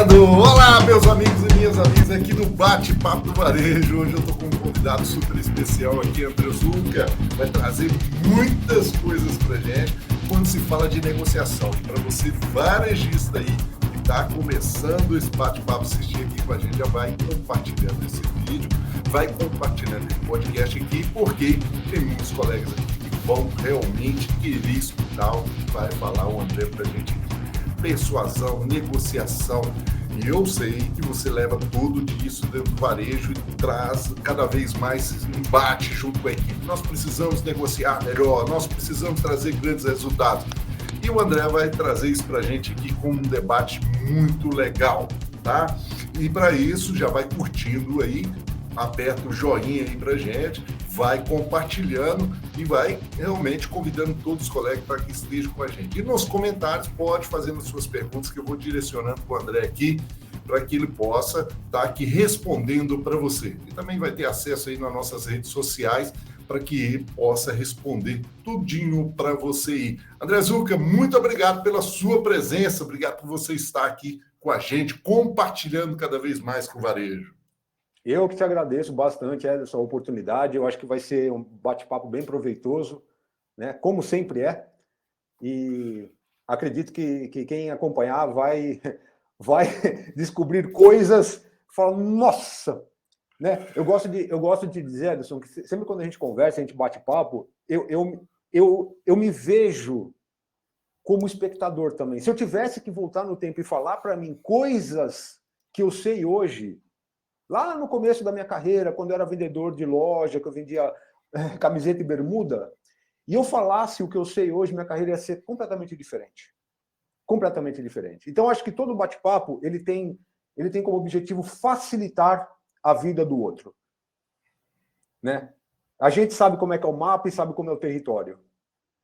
valendo! Olá, meus amigos e minhas amigas aqui no Bate-Papo do Varejo. Hoje eu estou com um convidado super especial aqui, André Zucca. Vai trazer muitas coisas para gente quando se fala de negociação. E para você, varejista aí, que está começando esse bate-papo, assistir aqui com a gente, já vai compartilhando esse vídeo, vai compartilhando esse podcast aqui, porque tem muitos colegas aqui que vão realmente querer escutar o que vai falar o André para a gente aqui. Persuasão, negociação. E eu sei que você leva tudo disso dentro do varejo e traz cada vez mais embate junto com a equipe. Nós precisamos negociar melhor, nós precisamos trazer grandes resultados. E o André vai trazer isso para a gente aqui com um debate muito legal, tá? E para isso, já vai curtindo aí, aperta o joinha aí pra gente, vai compartilhando e vai realmente convidando todos os colegas para que estejam com a gente. E nos comentários pode fazer as suas perguntas que eu vou direcionando para o André aqui, para que ele possa estar aqui respondendo para você. E também vai ter acesso aí nas nossas redes sociais para que ele possa responder tudinho para você aí. André Zucca, muito obrigado pela sua presença, obrigado por você estar aqui com a gente, compartilhando cada vez mais com o varejo. Eu que te agradeço bastante, Ederson, a oportunidade. Eu acho que vai ser um bate-papo bem proveitoso, né? Como sempre é. E acredito que quem acompanhar vai descobrir coisas, fala, nossa! Né? Eu gosto de dizer, Ederson, que sempre quando a gente conversa, a gente bate papo, eu me vejo como espectador também. Se eu tivesse que voltar no tempo e falar para mim coisas que eu sei hoje, lá no começo da minha carreira, quando eu era vendedor de loja, que eu vendia camiseta e bermuda, e eu falasse o que eu sei hoje, minha carreira ia ser completamente diferente. Completamente diferente. Então, acho que todo bate-papo, ele tem como objetivo facilitar a vida do outro. Né? A gente sabe como é que é o mapa e sabe como é o território.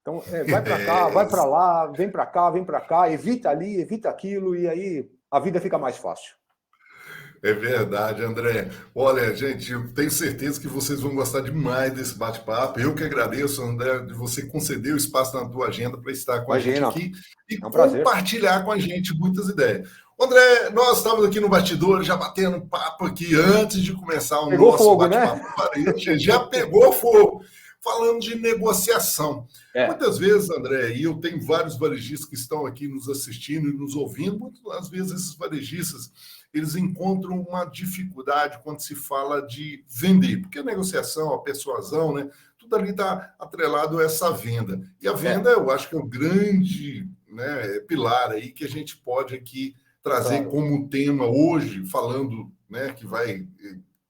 Então, vai para cá, vai para lá, vem para cá, evita ali, evita aquilo, e aí a vida fica mais fácil. É verdade, André. Olha, gente, eu tenho certeza que vocês vão gostar demais desse bate-papo. Eu que agradeço, André, de você conceder o espaço na tua agenda para estar com a gente aqui e compartilhar com a gente muitas ideias. André, nós estávamos aqui no bastidor, já batendo papo aqui antes de começar o nosso bate-papo. Né? Já pegou fogo. Falando de negociação. Muitas vezes, André, e eu tenho vários varejistas que estão aqui nos assistindo e nos ouvindo, muitas vezes esses varejistas, eles encontram uma dificuldade quando se fala de vender, porque a negociação, a persuasão, né, tudo ali está atrelado a essa venda. E a venda, eu acho que é um grande, né, pilar aí que a gente pode aqui trazer como tema hoje, falando, né, que vai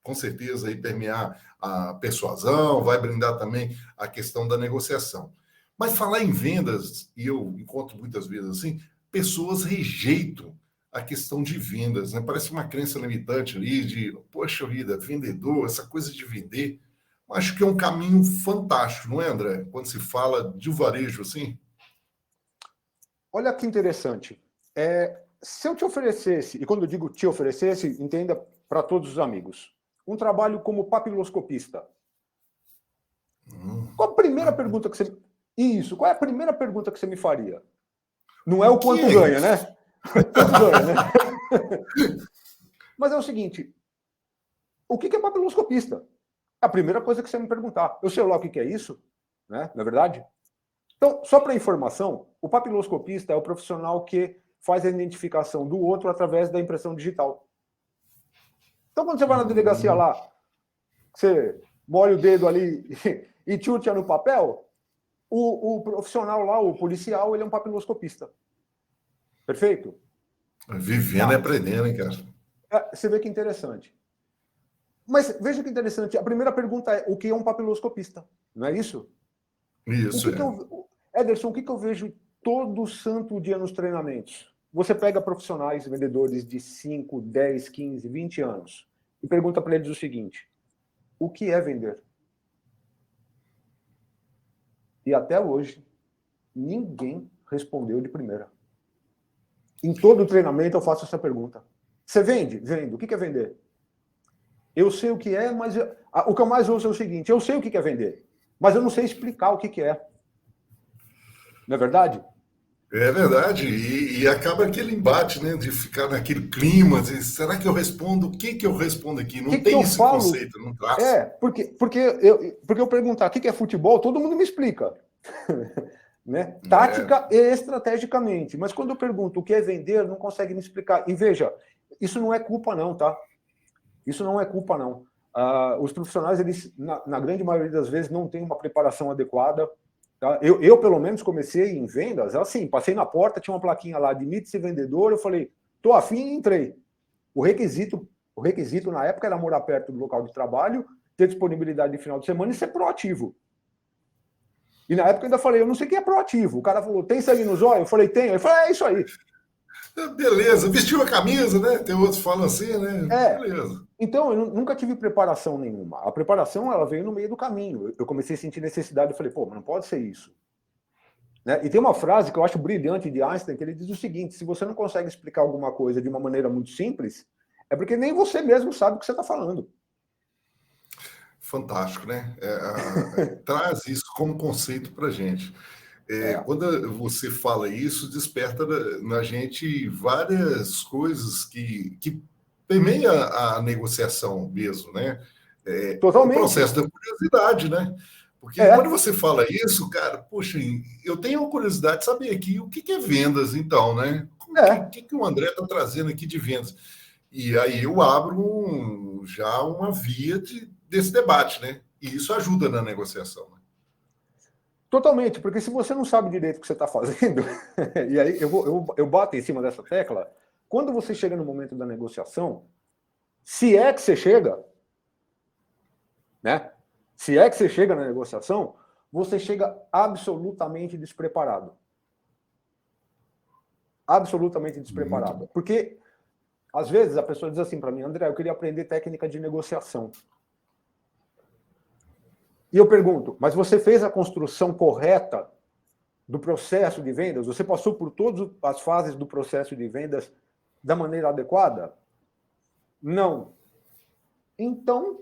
com certeza aí permear a persuasão, vai brindar também a questão da negociação. Mas falar em vendas, e eu encontro muitas vezes assim, pessoas rejeitam a questão de vendas, né? Parece uma crença limitante ali de, poxa vida, vendedor, essa coisa de vender. Acho que é um caminho fantástico, não é, André? Quando se fala de varejo assim. Olha que interessante. Se eu te oferecesse, e quando eu digo te oferecesse, entenda para todos os amigos, um trabalho como papiloscopista. Qual a primeira pergunta que você... Isso, qual é a primeira pergunta que você me faria? Não é o quanto ganha, né? Quanto ganha, né? Mas é o seguinte, o que é papiloscopista? A primeira coisa que você me perguntar. Eu sei lá o que é isso, né? Não é verdade? Então, só para informação, o papiloscopista é o profissional que faz a identificação do outro através da impressão digital. Então, quando você vai na delegacia lá, você molha o dedo ali e tchutia no papel, o profissional lá, o policial, ele é um papiloscopista. Perfeito? Vivendo e aprendendo, hein, cara? Você vê que interessante. Mas veja que interessante. A primeira pergunta é, o que é um papiloscopista? Não é isso? Isso, Ederson, o que eu vejo todo santo dia nos treinamentos? Você pega profissionais, vendedores de 5, 10, 15, 20 anos e pergunta para eles o seguinte, o que é vender? E até hoje, ninguém respondeu de primeira. Em todo o treinamento eu faço essa pergunta. Você vende? Vendo. O que é vender? Eu sei o que é, mas o que eu mais ouço é o seguinte, eu sei o que é vender, mas eu não sei explicar o que é. Não é verdade? É verdade, e acaba aquele embate, né, de ficar naquele clima, de, será que eu respondo? O que eu respondo aqui? O Não que tem eu esse falo? conceito, não traz. Porque eu perguntar o que é futebol, todo mundo me explica. Né? É, Tática e estrategicamente. Mas quando eu pergunto o que é vender, não consegue me explicar. E veja, isso não é culpa, não, tá? Isso não é culpa, não. Os profissionais, eles, na grande maioria das vezes, não têm uma preparação adequada. Tá? Pelo menos, comecei em vendas, assim, passei na porta, tinha uma plaquinha lá, admite-se vendedor, eu falei, tô afim e entrei. O requisito na época era morar perto do local de trabalho, ter disponibilidade de final de semana e ser proativo. E na época eu ainda falei, eu não sei o que é proativo. O cara falou, tem sangue nos olhos? Eu falei, tenho. Ele falou, é isso aí. beleza, vestiu a camisa, né? Tem outros que falam assim, né? É. Beleza. Então, eu nunca tive preparação nenhuma. A preparação, ela veio no meio do caminho. Eu comecei a sentir necessidade, eu falei, pô, mas não pode ser isso. Né? E tem uma frase que eu acho brilhante de Einstein, que ele diz o seguinte, se você não consegue explicar alguma coisa de uma maneira muito simples, é porque nem você mesmo sabe o que você está falando. Fantástico, né? Traz isso como conceito para a gente. É, Quando você fala isso, desperta na gente várias coisas que permeia a negociação mesmo, né? O totalmente. processo da curiosidade, né? Porque quando É, você fala isso, cara, puxa, eu tenho uma curiosidade de saber aqui o que é vendas, então, né? O é. que o André está trazendo aqui de vendas? E aí eu abro já uma via desse debate, né? E isso ajuda na negociação. Né? Totalmente, porque se você não sabe direito o que você está fazendo, e aí eu bato em cima dessa tecla, quando você chega no momento da negociação, se é que você chega, né? Se é que você chega na negociação, você chega absolutamente despreparado. Absolutamente Muito despreparado. bom. Porque, às vezes, a pessoa diz assim para mim, André, eu queria aprender técnica de negociação. E eu pergunto, mas você fez a construção correta do processo de vendas? Você passou por todas as fases do processo de vendas da maneira adequada? Não. Então,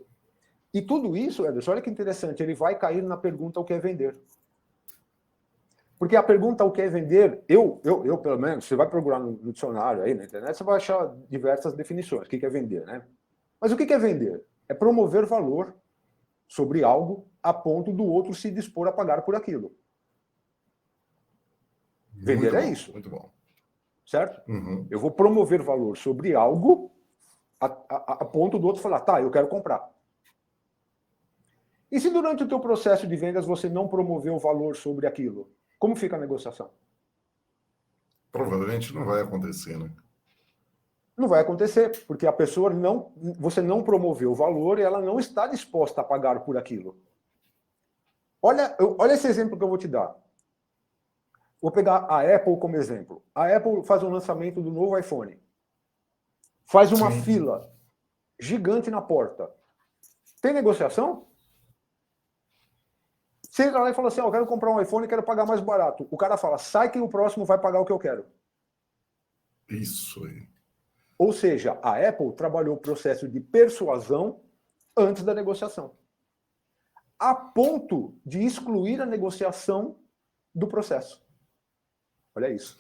e tudo isso, Ederson, olha que interessante, ele vai cair na pergunta o que é vender. Porque a pergunta o que é vender, eu pelo menos, você vai procurar no dicionário aí na internet, você vai achar diversas definições, o que é vender, né? Mas o que é vender? É promover valor sobre algo a ponto do outro se dispor a pagar por aquilo. Vender Muito é bom, isso, muito bom. certo? Uhum. Eu vou promover valor sobre algo a ponto do outro falar, tá, eu quero comprar. E se durante o teu processo de vendas você não promoveu o valor sobre aquilo? Como fica a negociação? Provavelmente não vai acontecer, né? Não vai acontecer, porque a pessoa não, você não promoveu o valor e ela não está disposta a pagar por aquilo. Olha esse exemplo que eu vou te dar. Vou pegar a Apple como exemplo. A Apple faz um lançamento do novo iPhone. Faz uma Sim. fila gigante na porta. Tem negociação? Você entra lá e fala assim, eu quero comprar um iPhone e quero pagar mais barato. O cara fala, sai que o próximo vai pagar o que eu quero. Isso aí. Ou seja, a Apple trabalhou o processo de persuasão antes da negociação. A ponto de excluir a negociação do processo. Olha isso.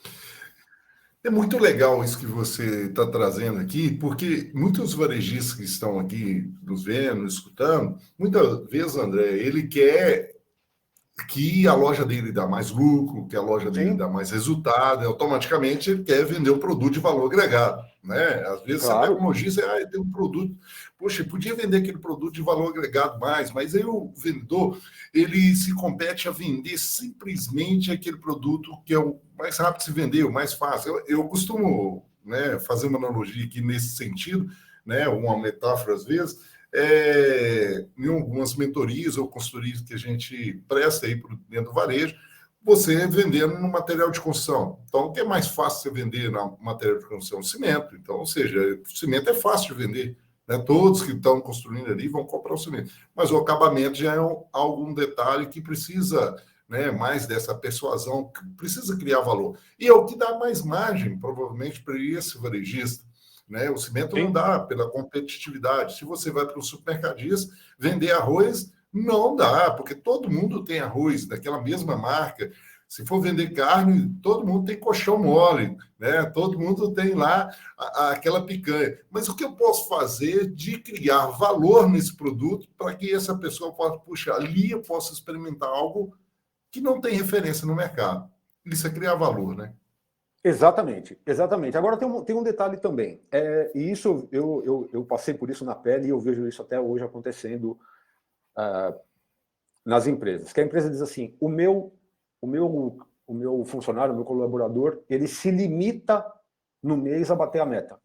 É muito legal isso que você está trazendo aqui, porque muitos varejistas que estão aqui nos vendo, nos escutando, muitas vezes, André, ele quer que a loja dele dá mais lucro, que a loja dele dá Sim, mais resultado, e automaticamente ele quer vender um produto de valor agregado. Né? Às vezes você pega um claro. lojista e tem um produto, poxa, podia vender aquele produto de valor agregado mais, mas aí o vendedor ele se compete a vender simplesmente aquele produto que é o mais rápido de se vender, o mais fácil. Eu costumo, né, fazer uma analogia aqui nesse sentido, né, uma metáfora às vezes, em algumas mentorias ou consultorias que a gente presta aí dentro do varejo, você vendendo no material de construção. Então, o que é mais fácil você vender no material de construção? Cimento. Então, ou seja, cimento é fácil de vender. Né? Todos que estão construindo ali vão comprar o cimento. Mas o acabamento já é algum detalhe que precisa, né, mais dessa persuasão, que precisa criar valor. E é o que dá mais margem, provavelmente, para esse varejista. Né? O cimento não Sim. dá pela competitividade. Se você vai para o supermercadista vender arroz, não dá, porque todo mundo tem arroz daquela mesma marca. Se for vender carne, todo mundo tem colchão mole, né? Todo mundo tem lá aquela picanha. Mas o que eu posso fazer de criar valor nesse produto para que essa pessoa possa, puxa, ali eu posso experimentar algo que não tem referência no mercado. Isso é criar valor, né? Exatamente, exatamente. Agora tem um detalhe também. E isso eu passei por isso na pele e eu vejo isso até hoje acontecendo nas empresas. Que a empresa diz assim: o meu funcionário, o meu colaborador, ele se limita no mês a bater a meta.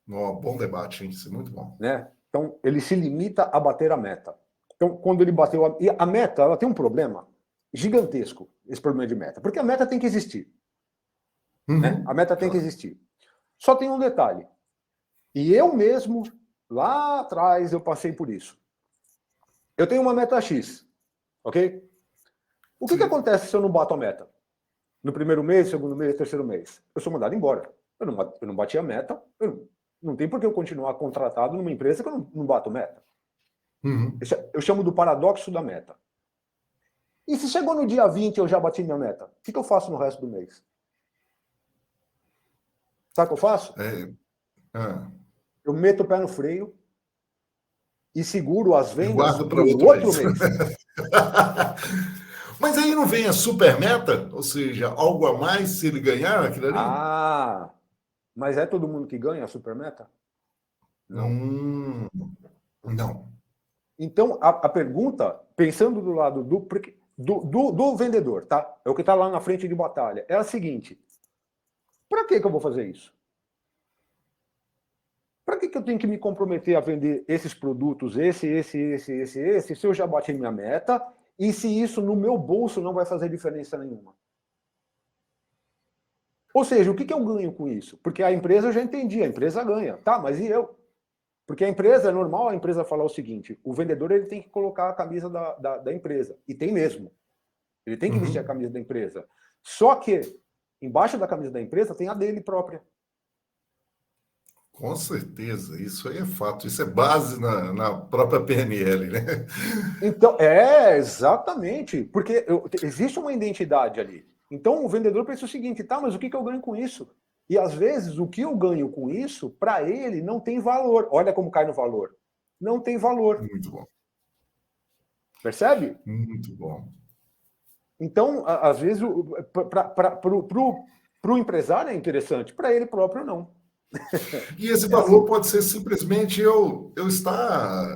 Bom debate, hein? Isso é muito bom. Né? Então, ele se limita a bater a meta. Então, quando ele bateu e a meta, ela tem um problema gigantesco, esse problema de meta, porque a meta tem que existir. Né? A meta tem que existir. Só tem um detalhe. E eu mesmo, lá atrás, eu passei por isso. Eu tenho uma meta X, ok? O que acontece se eu não bato a meta? No primeiro mês, segundo mês, terceiro mês? Eu sou mandado embora. Eu não bati a meta, não tem por que eu continuar contratado numa empresa que eu não bato meta. Eu chamo do paradoxo da meta. E se chegou no dia 20 e eu já bati minha meta, o que eu faço no resto do mês? Sabe o que eu faço? Eu meto o pé no freio e seguro as vendas para o outro mês. Mas aí não vem a super meta? Ou seja, algo a mais se ele ganhar aquilo ali? Mas é todo mundo que ganha a super meta? Não. Não. Então, a pergunta, pensando do lado do vendedor, tá? É o que está lá na frente de batalha, é a seguinte: para que eu vou fazer isso? Para que eu tenho que me comprometer a vender esses produtos, esse, se eu já bati minha meta e se isso no meu bolso não vai fazer diferença nenhuma? Ou seja, o que eu ganho com isso? Porque a empresa eu já entendi, a empresa ganha. Tá, mas e eu? Porque a empresa, é normal a empresa falar o seguinte: o vendedor ele tem que colocar a camisa da empresa. E tem mesmo. Ele tem que vestir a camisa da empresa. Só que, embaixo da camisa da empresa, tem a dele própria. Com certeza, isso aí é fato. Isso é base na própria PNL, né? Então, exatamente. Porque existe uma identidade ali. Então, o vendedor pensa o seguinte: tá, mas o que eu ganho com isso? E, às vezes, o que eu ganho com isso, para ele, não tem valor. Olha como cai no valor. Não tem valor. Muito bom. Percebe? Muito bom. Então, às vezes, para o empresário é interessante, para ele próprio não. E esse valor pode ser simplesmente eu estar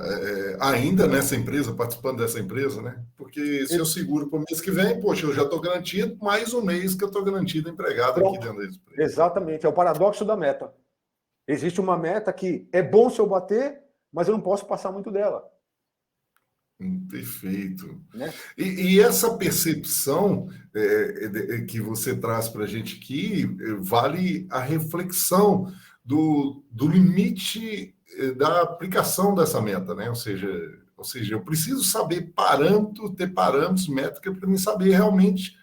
ainda nessa empresa, participando dessa empresa, né? Porque se eu seguro para o mês que vem, poxa, eu já estou garantido, mais um mês que eu estou garantido empregado aqui dentro da empresa. Exatamente, é o paradoxo da meta. Existe uma meta que é bom se eu bater, mas eu não posso passar muito dela. Perfeito. Né? E essa percepção que você traz para a gente aqui vale a reflexão do limite da aplicação dessa meta, né? Ou seja, eu preciso saber ter parâmetros, métricas para me saber realmente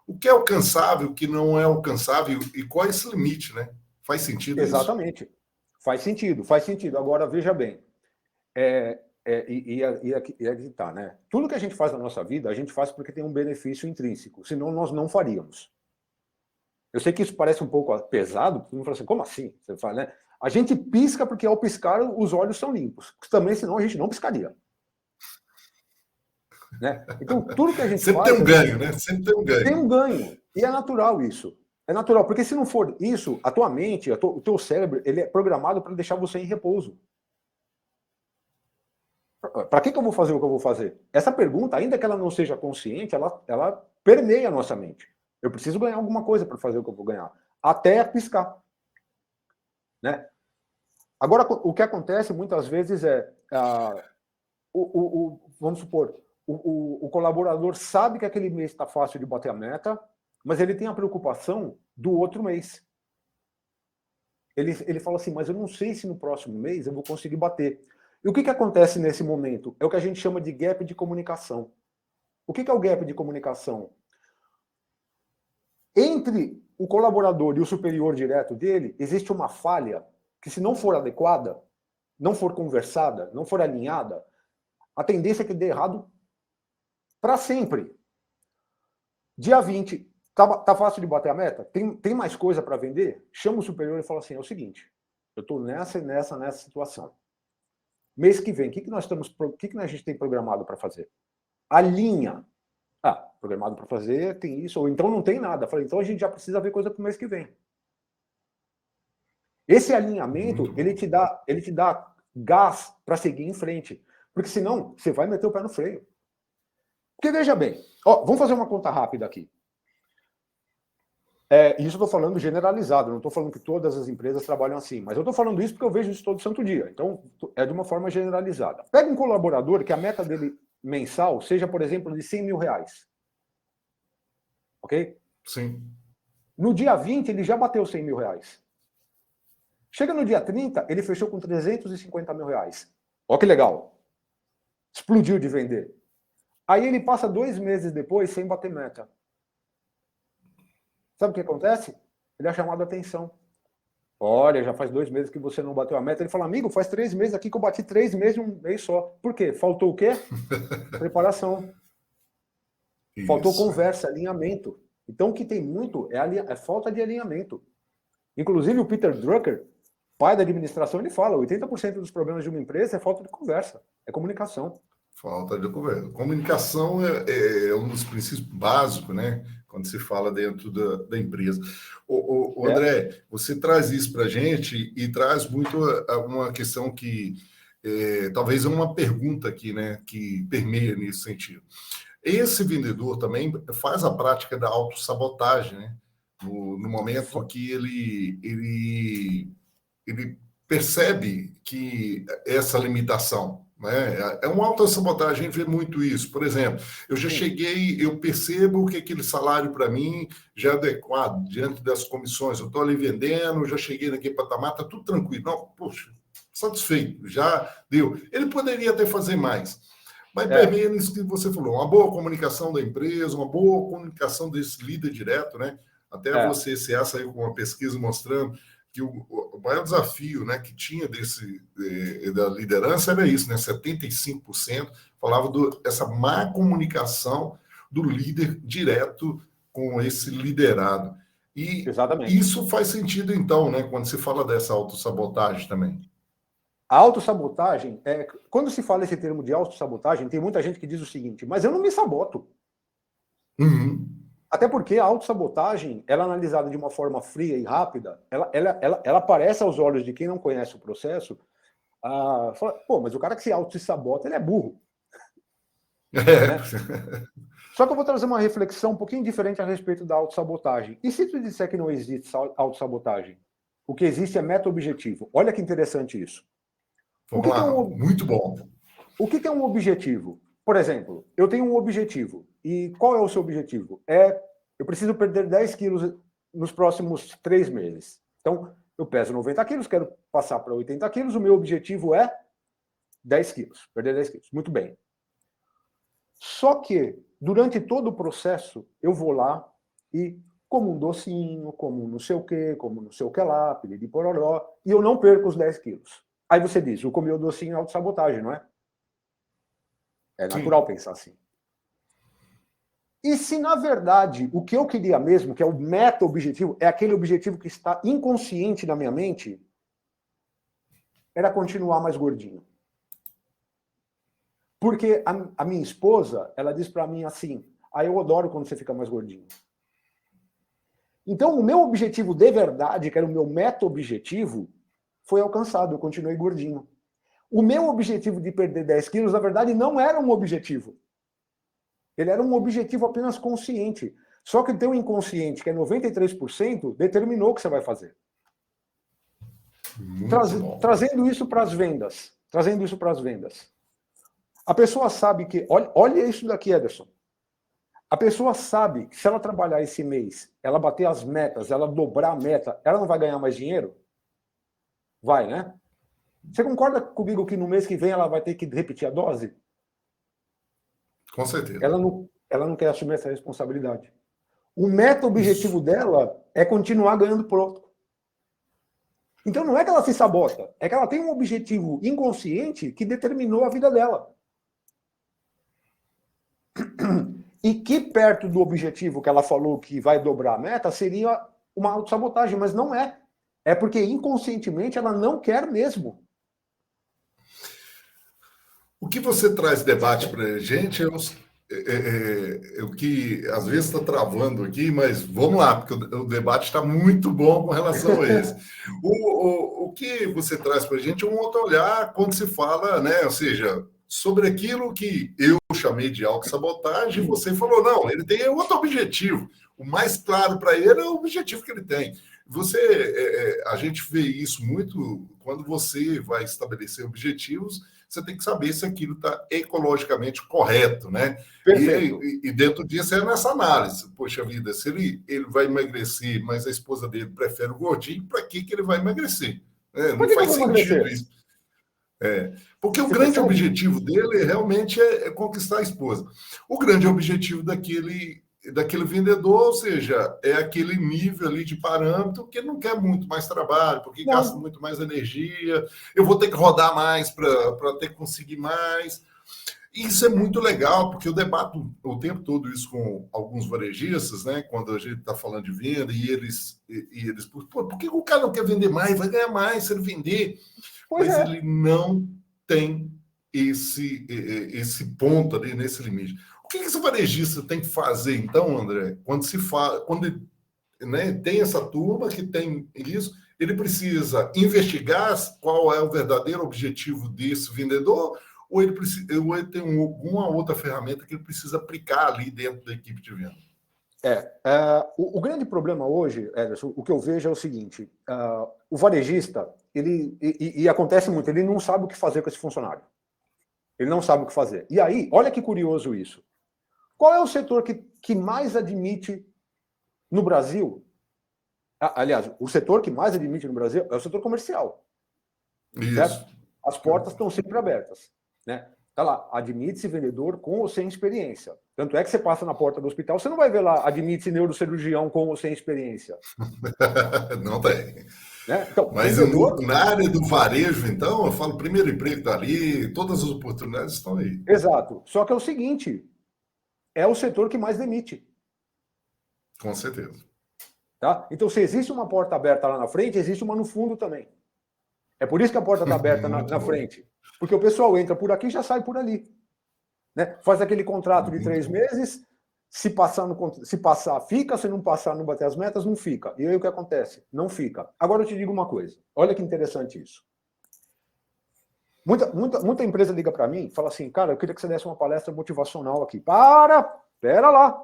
o que é alcançável, o que não é alcançável e qual é esse limite, né? Faz sentido isso? Exatamente. Faz sentido. Agora, veja bem, aqui tá, né? Tudo que a gente faz na nossa vida, a gente faz porque tem um benefício intrínseco, senão nós não faríamos. Eu sei que isso parece um pouco pesado, porque fala assim, como assim? Você fala, né? A gente pisca porque ao piscar os olhos são limpos. Também, senão a gente não piscaria. Né? Então, tudo que a gente sempre faz... tem um ganho, né? Sempre tem um ganho. Tem um ganho. E é natural isso. É natural, porque se não for isso, a tua mente, o teu cérebro, ele é programado para deixar você em repouso. Para que eu vou fazer o que eu vou fazer? Essa pergunta, ainda que ela não seja consciente, ela permeia a nossa mente. Eu preciso ganhar alguma coisa para fazer o que eu vou ganhar. Até piscar. Né? Agora, o que acontece muitas vezes vamos supor, o colaborador sabe que aquele mês está fácil de bater a meta, mas ele tem a preocupação do outro mês. Ele fala assim, mas eu não sei se no próximo mês eu vou conseguir bater. E o que acontece nesse momento? É o que a gente chama de gap de comunicação. O que é o gap de comunicação? Entre o colaborador e o superior direto dele, existe uma falha que, se não for adequada, não for conversada, não for alinhada, a tendência é que dê errado para sempre. Dia 20, tá fácil de bater a meta? Tem mais coisa para vender? Chama o superior e fala assim, é o seguinte, eu estou nessa situação. Mês que vem, o que a gente tem programado para fazer? Alinha. Programado para fazer, tem isso, ou então não tem nada. Falei, então a gente já precisa ver coisa para o mês que vem. Esse alinhamento, ele te dá gás para seguir em frente. Porque senão, você vai meter o pé no freio. Porque veja bem, vamos fazer uma conta rápida aqui. Isso eu estou falando generalizado, não estou falando que todas as empresas trabalham assim, mas eu estou falando isso porque eu vejo isso todo santo dia. Então, é de uma forma generalizada. Pega um colaborador que a meta dele mensal seja, por exemplo, de 100 mil reais. Ok? Sim. No dia 20, ele já bateu 100 mil reais. Chega no dia 30, ele fechou com 350 mil reais. Olha que legal. Explodiu de vender. Aí ele passa 2 meses depois sem bater meta. Sabe o que acontece? Ele é chamado a atenção. Olha, já faz 2 meses que você não bateu a meta. Ele fala, amigo, faz 3 meses aqui que eu bati 3 meses em um mês só. Por quê? Faltou o quê? Preparação. Isso. Faltou conversa, alinhamento. Então o que tem muito é falta de alinhamento. Inclusive o Peter Drucker, pai da administração, ele fala, 80% dos problemas de uma empresa é falta de conversa, é comunicação. Falta de conversa. Comunicação é um dos princípios básicos, né? Quando se fala dentro da empresa. O André, você traz isso para a gente e traz muito uma questão que talvez é uma pergunta aqui, né? Que permeia nesse sentido. Esse vendedor também faz a prática da autossabotagem, né? No momento que ele percebe que essa limitação, né? É uma autossabotagem, a gente vê muito isso. Por exemplo, eu já cheguei, eu percebo que aquele salário para mim já é adequado diante das comissões, eu estou ali vendendo, já cheguei naquele patamar, está tudo tranquilo. Não, poxa, satisfeito, já deu. Ele poderia até fazer mais, mas permeia nisso que você falou, uma boa comunicação da empresa, uma boa comunicação desse líder direto, né? Até você saiu com uma pesquisa mostrando que o maior desafio, né, que tinha da liderança era isso, né? 75% falava dessa má comunicação do líder direto com esse liderado. E exatamente. Isso faz sentido, então, né, quando se fala dessa autossabotagem também. A autossabotagem, quando se fala esse termo de autossabotagem, tem muita gente que diz o seguinte, mas eu não me saboto. Uhum. Até porque a autossabotagem, ela analisada de uma forma fria e rápida, ela aparece aos olhos de quem não conhece o processo, fala, pô, mas o cara que se auto-sabota, ele é burro. Né? Só que eu vou trazer uma reflexão um pouquinho diferente a respeito da autossabotagem. E se tu disser que não existe autossabotagem? O que existe é meta-objetivo. Olha que interessante isso. Muito bom. O que é um objetivo? Por exemplo, eu tenho um objetivo. E qual é o seu objetivo? Eu preciso perder 10 quilos nos próximos 3 meses. Então, eu peso 90 quilos, quero passar para 80 quilos, o meu objetivo é 10 quilos, perder 10 quilos. Muito bem. Só que, durante todo o processo, eu vou lá e como um docinho, como um não sei o quê, como não sei o que lá, piriri pororó, e eu não perco os 10 quilos. Aí você diz, eu comi o docinho é autossabotagem, não é? É natural pensar assim. E se, na verdade, o que eu queria mesmo, que é o meta-objetivo, é aquele objetivo que está inconsciente na minha mente, era continuar mais gordinho. Porque a minha esposa, ela diz para mim assim, eu adoro quando você fica mais gordinho. Então, o meu objetivo de verdade, que era o meu meta-objetivo, foi alcançado, eu continuei gordinho. O meu objetivo de perder 10 quilos, na verdade, não era um objetivo. Ele era um objetivo apenas consciente. Só que o teu inconsciente, que é 93%, determinou o que você vai fazer. Trazendo isso para as vendas. A pessoa sabe que... Olha isso daqui, Ederson. A pessoa sabe que se ela trabalhar esse mês, ela bater as metas, ela dobrar a meta, ela não vai ganhar mais dinheiro? Vai, né? Você concorda comigo que no mês que vem ela vai ter que repetir a dose? Com certeza. Ela não quer assumir essa responsabilidade. O meta-objetivo dela é continuar ganhando pronto. Então não é que ela se sabota, é que ela tem um objetivo inconsciente que determinou a vida dela. E que perto do objetivo que ela falou que vai dobrar a meta seria uma autossabotagem, mas não é. É porque inconscientemente ela não quer mesmo. O que você traz debate para a gente o que às vezes está travando aqui, mas vamos lá, porque o debate está muito bom com relação a esse. O que você traz para a gente é um outro olhar quando se fala, né? Ou seja, sobre aquilo que eu chamei de autossabotagem, você falou, não, ele tem outro objetivo. O mais claro para ele é o objetivo que ele tem. A gente vê isso muito quando você vai estabelecer objetivos, você tem que saber se aquilo está ecologicamente correto, né? E dentro disso é nessa análise. Poxa vida, se ele vai emagrecer, mas a esposa dele prefere o gordinho, para que ele vai emagrecer? Não faz sentido isso. Porque o grande objetivo dele realmente é conquistar a esposa. O grande objetivo daquele vendedor, ou seja, é aquele nível ali de parâmetro que ele não quer muito mais trabalho, porque gasta muito mais energia, eu vou ter que rodar mais para ter que conseguir mais. E isso é muito legal, porque eu debato o tempo todo isso com alguns varejistas, né? Quando a gente está falando de venda, e eles por que o cara não quer vender mais? Vai ganhar mais se ele vender. Mas ele não tem esse ponto ali, nesse limite. O que esse varejista tem que fazer, então, André, quando né, tem essa turma que tem isso, ele precisa investigar qual é o verdadeiro objetivo desse vendedor, ou ele tem alguma outra ferramenta que ele precisa aplicar ali dentro da equipe de venda? O grande problema hoje, Ederson, o que eu vejo é o seguinte, o varejista, e acontece muito, ele não sabe o que fazer com esse funcionário. Ele não sabe o que fazer. E aí, olha que curioso isso. Qual é o setor que mais admite no Brasil? Aliás, o setor que mais admite no Brasil é o setor comercial. Isso. Certo? As portas estão sempre abertas. Né? Tá lá, admite-se vendedor com ou sem experiência. Tanto é que você passa na porta do hospital, você não vai ver lá, admite-se neurocirurgião com ou sem experiência. Não tem. Né? Então, mas vendedor... na área do varejo, então, eu falo, primeiro emprego está ali, todas as oportunidades estão aí. Exato. Só que é o seguinte, é o setor que mais demite. Com certeza. Tá? Então, se existe uma porta aberta lá na frente, existe uma no fundo também. É por isso que a porta está aberta na frente. Porque o pessoal entra por aqui e já sai por ali. Né? Faz aquele contrato de 3 meses, se passar, fica, se não passar, não bater as metas, não fica. E aí o que acontece? Não fica. Agora eu te digo uma coisa. Olha que interessante isso. Muita empresa liga para mim e fala assim, cara, eu queria que você desse uma palestra motivacional aqui. Pera lá.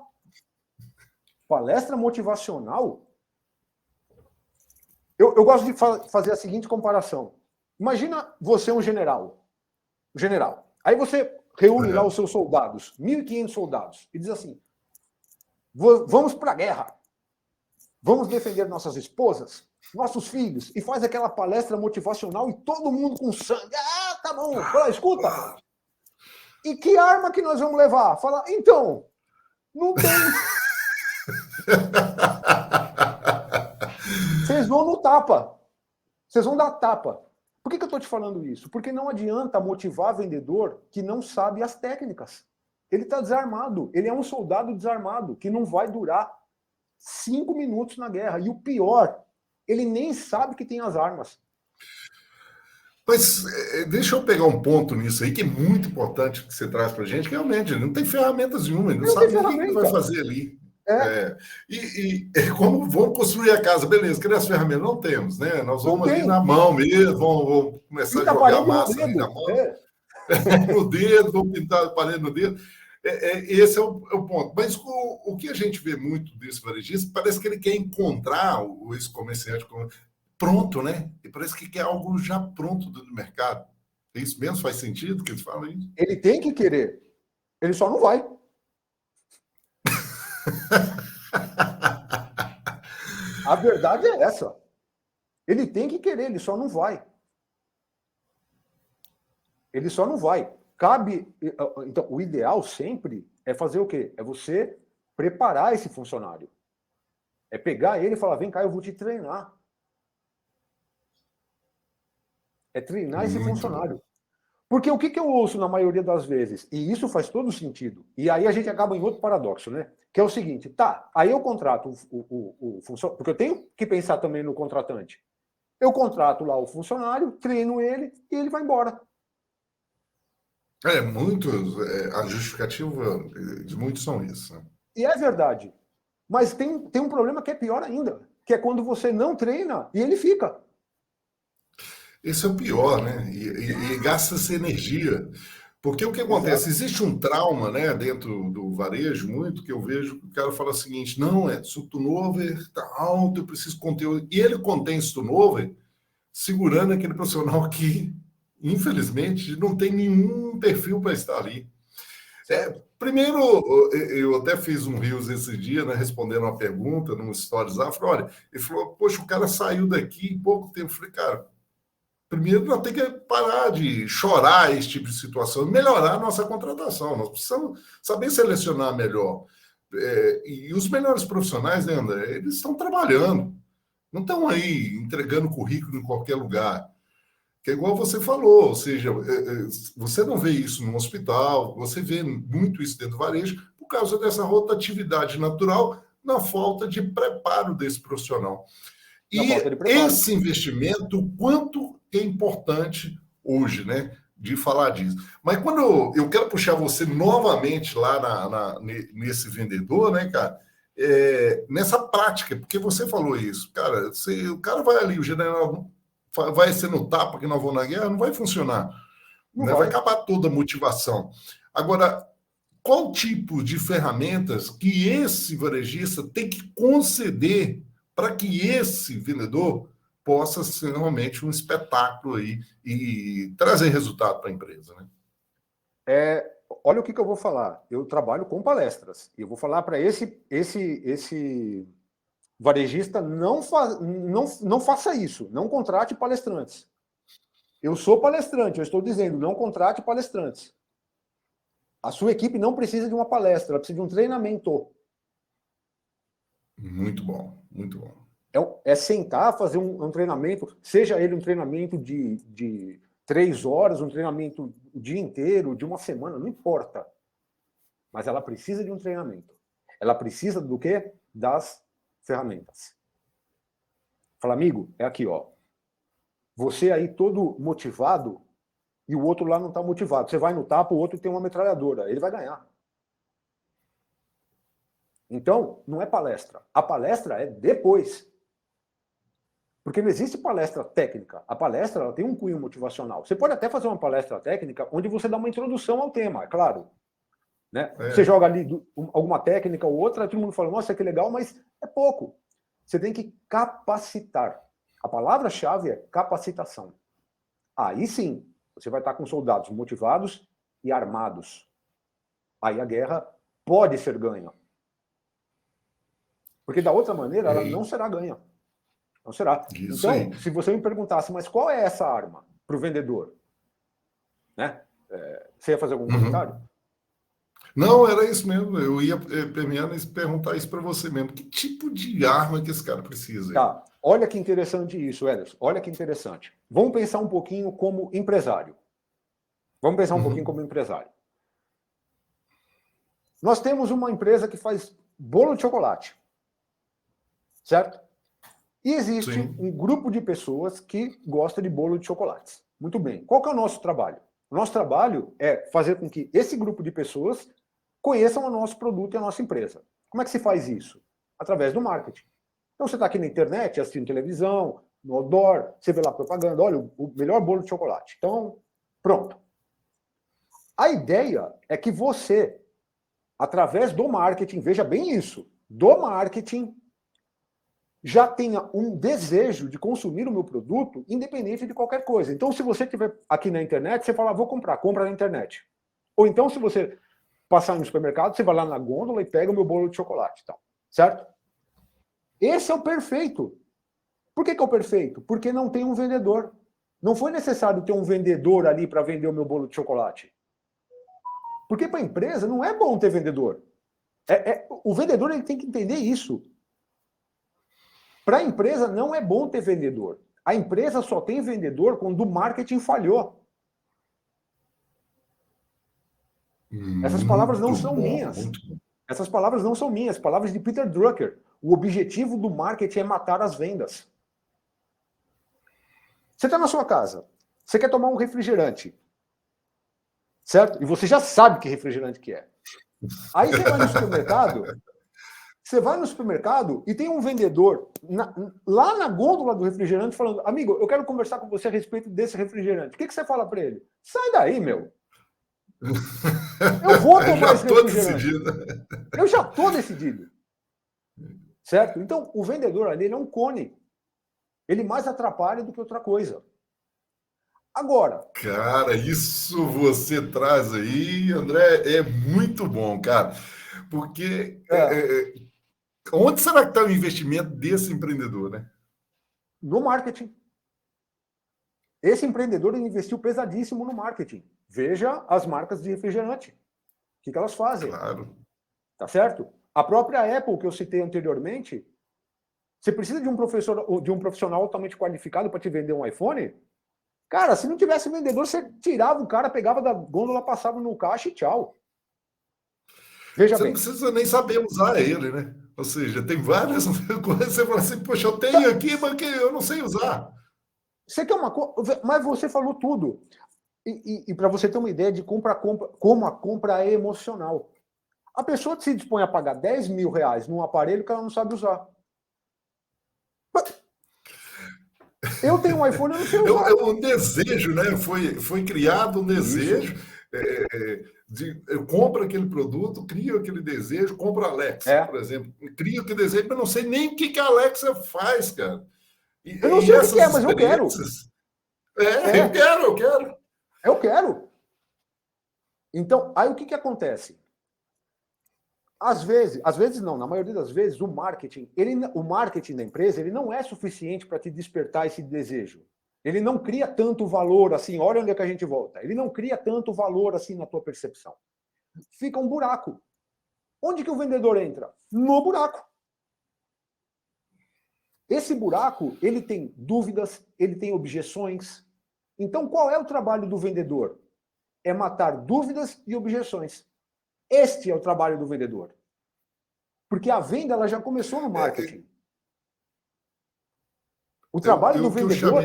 Palestra motivacional? Eu gosto de fazer a seguinte comparação. Imagina você um general. Aí você reúne lá os seus soldados, 1.500 soldados, e diz assim, vamos para a guerra. Vamos defender nossas esposas, nossos filhos, e faz aquela palestra motivacional e todo mundo com sangue. Tá bom. Fala, escuta. E que arma que nós vamos levar? Fala, então, não tem. Vocês vão no tapa. Vocês vão dar tapa. Por que eu estou te falando isso? Porque não adianta motivar vendedor que não sabe as técnicas. Ele está desarmado. Ele é um soldado desarmado que não vai durar 5 minutos na guerra. E o pior, ele nem sabe que tem as armas. Mas deixa eu pegar um ponto nisso aí, que é muito importante que você traz para a gente, que realmente ele não tem ferramentas nenhuma, ele não sabe o que ele vai fazer ali. E como vamos construir a casa, beleza, cadê as ferramentas? Não temos, né? Nós vamos ali na mão mesmo, vamos começar a jogar a massa ali na mão, no dedo, vamos pintar a parede no dedo. Esse é o ponto. Mas o que a gente vê muito desse varejista, parece que ele quer encontrar esse comerciante pronto, né? E parece que quer algo já pronto do mercado. Isso mesmo? Faz sentido que eles falam isso? Ele tem que querer. Ele só não vai. A verdade é essa. Ele tem que querer, ele só não vai. Ele só não vai. Então, o ideal sempre é fazer o quê? É você preparar esse funcionário. É pegar ele e falar, vem cá, eu vou te treinar. É treinar esse funcionário. Porque o que eu ouço na maioria das vezes, e isso faz todo sentido, e aí a gente acaba em outro paradoxo, né? Que é o seguinte, tá, aí eu contrato o funcionário, porque eu tenho que pensar também no contratante. Eu contrato lá o funcionário, treino ele e ele vai embora. A justificativa de muitos são isso, né? E é verdade. Mas tem um problema que é pior ainda, que é quando você não treina e ele fica. Esse é o pior, né? E gasta-se energia. Porque o que acontece? Exato. Existe um trauma, né, dentro do varejo, muito, que eu vejo que o cara fala o seguinte: não, o turnover está alto, eu preciso conteúdo. E ele contém esse turnover segurando aquele profissional que, infelizmente, não tem nenhum perfil para estar ali. Primeiro, eu até fiz um Reels esse dia, né, respondendo uma pergunta num Stories lá, falei, olha, ele falou, poxa, o cara saiu daqui em pouco tempo. Eu falei, cara, primeiro nós temos que parar de chorar esse tipo de situação e melhorar a nossa contratação. Nós precisamos saber selecionar melhor. E os melhores profissionais, né, André, eles estão trabalhando. Não estão aí entregando currículo em qualquer lugar. Que é igual você falou, ou seja, você não vê isso no hospital, você vê muito isso dentro do varejo, por causa dessa rotatividade natural, na falta de preparo desse profissional. Na E falta de preparo. esse investimento, o quanto é importante hoje, né? De falar disso. Mas quando eu quero puxar você novamente lá nesse vendedor, né, cara? Nessa prática, porque você falou isso, cara, o cara vai ali, o general vai ser no tapa que nós vamos na guerra, não vai funcionar. Não Né? Vai vai. acabar toda a motivação. Agora, qual tipo de ferramentas que esse varejista tem que conceder para que esse vendedor possa ser realmente um espetáculo aí e trazer resultado para a empresa, né? Olha o que eu vou falar. Eu trabalho com palestras. E eu vou falar para esse varejista não faça isso. Não contrate palestrantes. Eu sou palestrante, eu estou dizendo, não contrate palestrantes. A sua equipe não precisa de uma palestra, ela precisa de um treinamento. Muito bom, muito bom. É sentar, fazer um treinamento, seja ele um treinamento de 3 horas, um treinamento o dia inteiro, de uma semana, não importa. Mas ela precisa de um treinamento. Ela precisa do quê? Das ferramentas. Fala, amigo, é aqui, ó. Você aí todo motivado e o outro lá não está motivado. Você vai no tapa, o outro tem uma metralhadora. Ele vai ganhar. Então, não é palestra. A palestra é depois. Porque não existe palestra técnica. A palestra ela tem um cunho motivacional. Você pode até fazer uma palestra técnica onde você dá uma introdução ao tema, é claro. Né? Você joga ali alguma técnica ou outra, todo mundo fala, nossa, que legal, mas é pouco. Você tem que capacitar. A palavra-chave é capacitação. Aí sim, você vai estar com soldados motivados e armados. Aí a guerra pode ser ganha. Porque da outra maneira, ela não será ganha. Não será. Isso então, aí. se você me perguntasse, mas qual é essa arma para o vendedor? Né? Você ia fazer algum comentário? Não, era isso mesmo. Eu ia perguntar isso para você mesmo. Que tipo de arma que esse cara precisa? Tá. Olha que interessante isso, Ederson. Olha que interessante. Vamos pensar um pouquinho como empresário. Nós temos uma empresa que faz bolo de chocolate. Certo? E existe um grupo de pessoas que gosta de bolo de chocolates. Muito bem. Qual que é o nosso trabalho? O nosso trabalho é fazer com que esse grupo de pessoas conheçam o nosso produto e a nossa empresa. Como é que se faz isso? Através do marketing. Então você está aqui na internet, assistindo televisão, no outdoor, você vê lá propaganda, olha, o melhor bolo de chocolate. Então, pronto. A ideia é que você, através do marketing, veja bem isso, do marketing, já tenha um desejo de consumir o meu produto, independente de qualquer coisa. Então, se você estiver aqui na internet, você fala, vou comprar, compra na internet. Ou então, se você passar no supermercado, você vai lá na gôndola e pega o meu bolo de chocolate. Então, certo? Esse é o perfeito. Por que é o perfeito? Porque não tem um vendedor. Não foi necessário ter um vendedor ali para vender o meu bolo de chocolate. Porque para a empresa não é bom ter vendedor. O vendedor ele tem que entender isso. Para a empresa não é bom ter vendedor. A empresa só tem vendedor quando o marketing falhou. Essas palavras não são bom, minhas. muito bom. Essas palavras não são minhas, palavras de Peter Drucker. O objetivo do marketing é matar as vendas. Você está na sua casa, você quer tomar um refrigerante, certo? E você já sabe que refrigerante que é. Aí você vai no supermercado e tem um vendedor lá na gôndola do refrigerante falando: amigo, eu quero conversar com você a respeito desse refrigerante. O que você fala para ele? Sai daí, meu. Eu vou tomar esse refrigerante. Eu já estou decidido. Certo? Então, o vendedor ali, ele é um cone. Ele mais atrapalha do que outra coisa. Agora... Cara, isso você traz aí, André, é muito bom, cara. Porque onde será que está o investimento desse empreendedor, né? No marketing. Esse empreendedor investiu pesadíssimo no marketing. Veja as marcas de refrigerante. O que elas fazem? Claro. Tá certo? A própria Apple, que eu citei anteriormente, você precisa de um profissional altamente qualificado para te vender um iPhone? Cara, se não tivesse vendedor, você tirava o cara, pegava da gôndola, passava no caixa e tchau. Veja você bem. Não precisa nem saber usar ele, né? Ou seja, tem várias coisas, você fala assim, poxa, eu tenho aqui, mas que eu não sei usar. Você quer uma coisa, mas você falou tudo. E para você ter uma ideia de como a compra é emocional. A pessoa se dispõe a pagar 10 mil reais num aparelho que ela não sabe usar. Eu tenho um iPhone, eu não sei usar. É um desejo, né? Foi criado um desejo eu compro aquele produto, crio aquele desejo, compro a Alexa, por exemplo. Crio aquele desejo, mas não sei nem o que a Alexa faz, cara. Eu não sei o que é, mas eu quero. Eu quero. Eu quero. Então, aí o que acontece? Às vezes não, na maioria das vezes, o marketing da empresa, ele não é suficiente para te despertar esse desejo. Ele não cria tanto valor assim, olha onde é que a gente volta. Ele não cria tanto valor assim na tua percepção. Fica um buraco. Onde que o vendedor entra? No buraco. Esse buraco, ele tem dúvidas, ele tem objeções. Então, qual é o trabalho do vendedor? É matar dúvidas e objeções. Este é o trabalho do vendedor. Porque a venda ela já começou no marketing. O trabalho do vendedor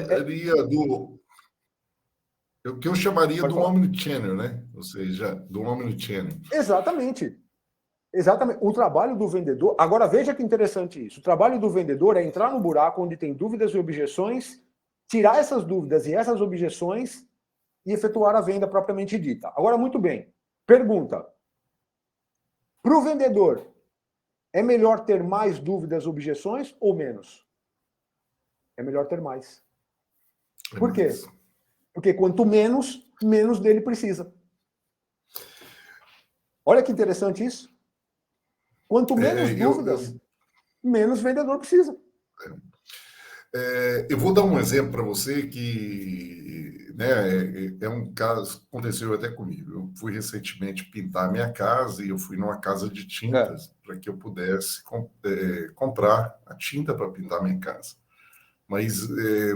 o que eu chamaria do omnichannel, né? Ou seja, do omnichannel. Exatamente. Exatamente. O trabalho do vendedor... Agora, veja que interessante isso. O trabalho do vendedor é entrar no buraco onde tem dúvidas e objeções, tirar essas dúvidas e essas objeções e efetuar a venda propriamente dita. Agora, muito bem. Pergunta. Para o vendedor, é melhor ter mais dúvidas e objeções ou menos? É melhor ter mais. Por quê? Porque quanto menos, menos dele precisa. Olha que interessante isso. Quanto menos dúvidas, menos vendedor precisa. Eu vou dar um exemplo para você que é um caso que aconteceu até comigo. Eu fui recentemente pintar minha casa e eu fui numa casa de tintas para que eu pudesse comprar a tinta para pintar minha casa. Mas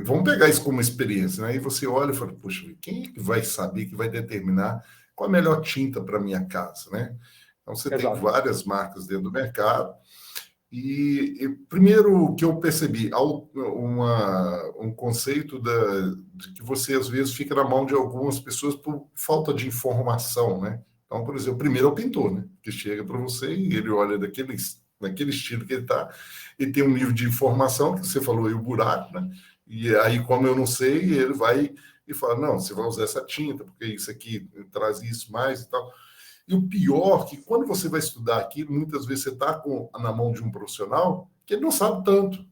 vamos pegar isso como experiência, né? Aí você olha e fala, poxa, quem é que vai saber, que vai determinar qual a melhor tinta para minha casa, né? Então você tem várias marcas dentro do mercado. E primeiro que eu percebi, um conceito de que você às vezes fica na mão de algumas pessoas por falta de informação, né? Então, por exemplo, primeiro é o pintor, né? Que chega para você e ele olha naquele estilo que ele está, e tem um nível de informação, que você falou aí, o buraco, né? E aí, como eu não sei, ele vai e fala, não, você vai usar essa tinta, porque isso aqui traz isso mais e tal. E o pior, que quando você vai estudar aquilo, muitas vezes você está na mão de um profissional que ele não sabe tanto.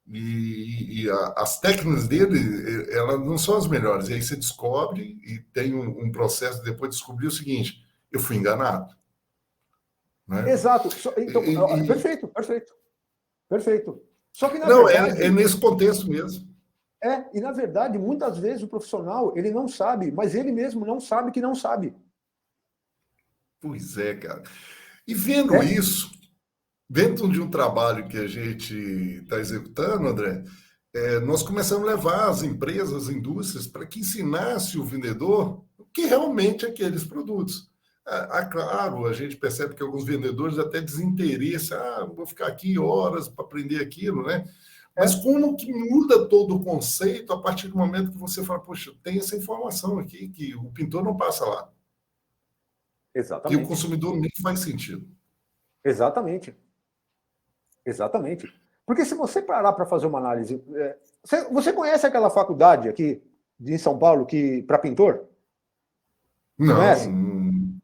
E as técnicas dele, elas não são as melhores. E aí você descobre e tem um processo depois de descobrir o seguinte, eu fui enganado. Né? Exato. Então, Perfeito. Só que, na verdade... É nesse contexto mesmo. E na verdade, muitas vezes o profissional, ele não sabe, mas ele mesmo não sabe que não sabe. Pois é, cara. E vendo isso, dentro de um trabalho que a gente está executando, André, nós começamos a levar as empresas, as indústrias, para que ensinasse o vendedor o que realmente é aqueles produtos. Claro, a gente percebe que alguns vendedores até desinteresse, vou ficar aqui horas para aprender aquilo, né? Mas como que muda todo o conceito a partir do momento que você fala, poxa, tem essa informação aqui, que o pintor não passa lá. Exatamente. E o consumidor nem faz sentido. Exatamente. Exatamente. Porque se você parar para fazer uma análise... Você conhece aquela faculdade aqui em São Paulo para pintor? Não, conhece?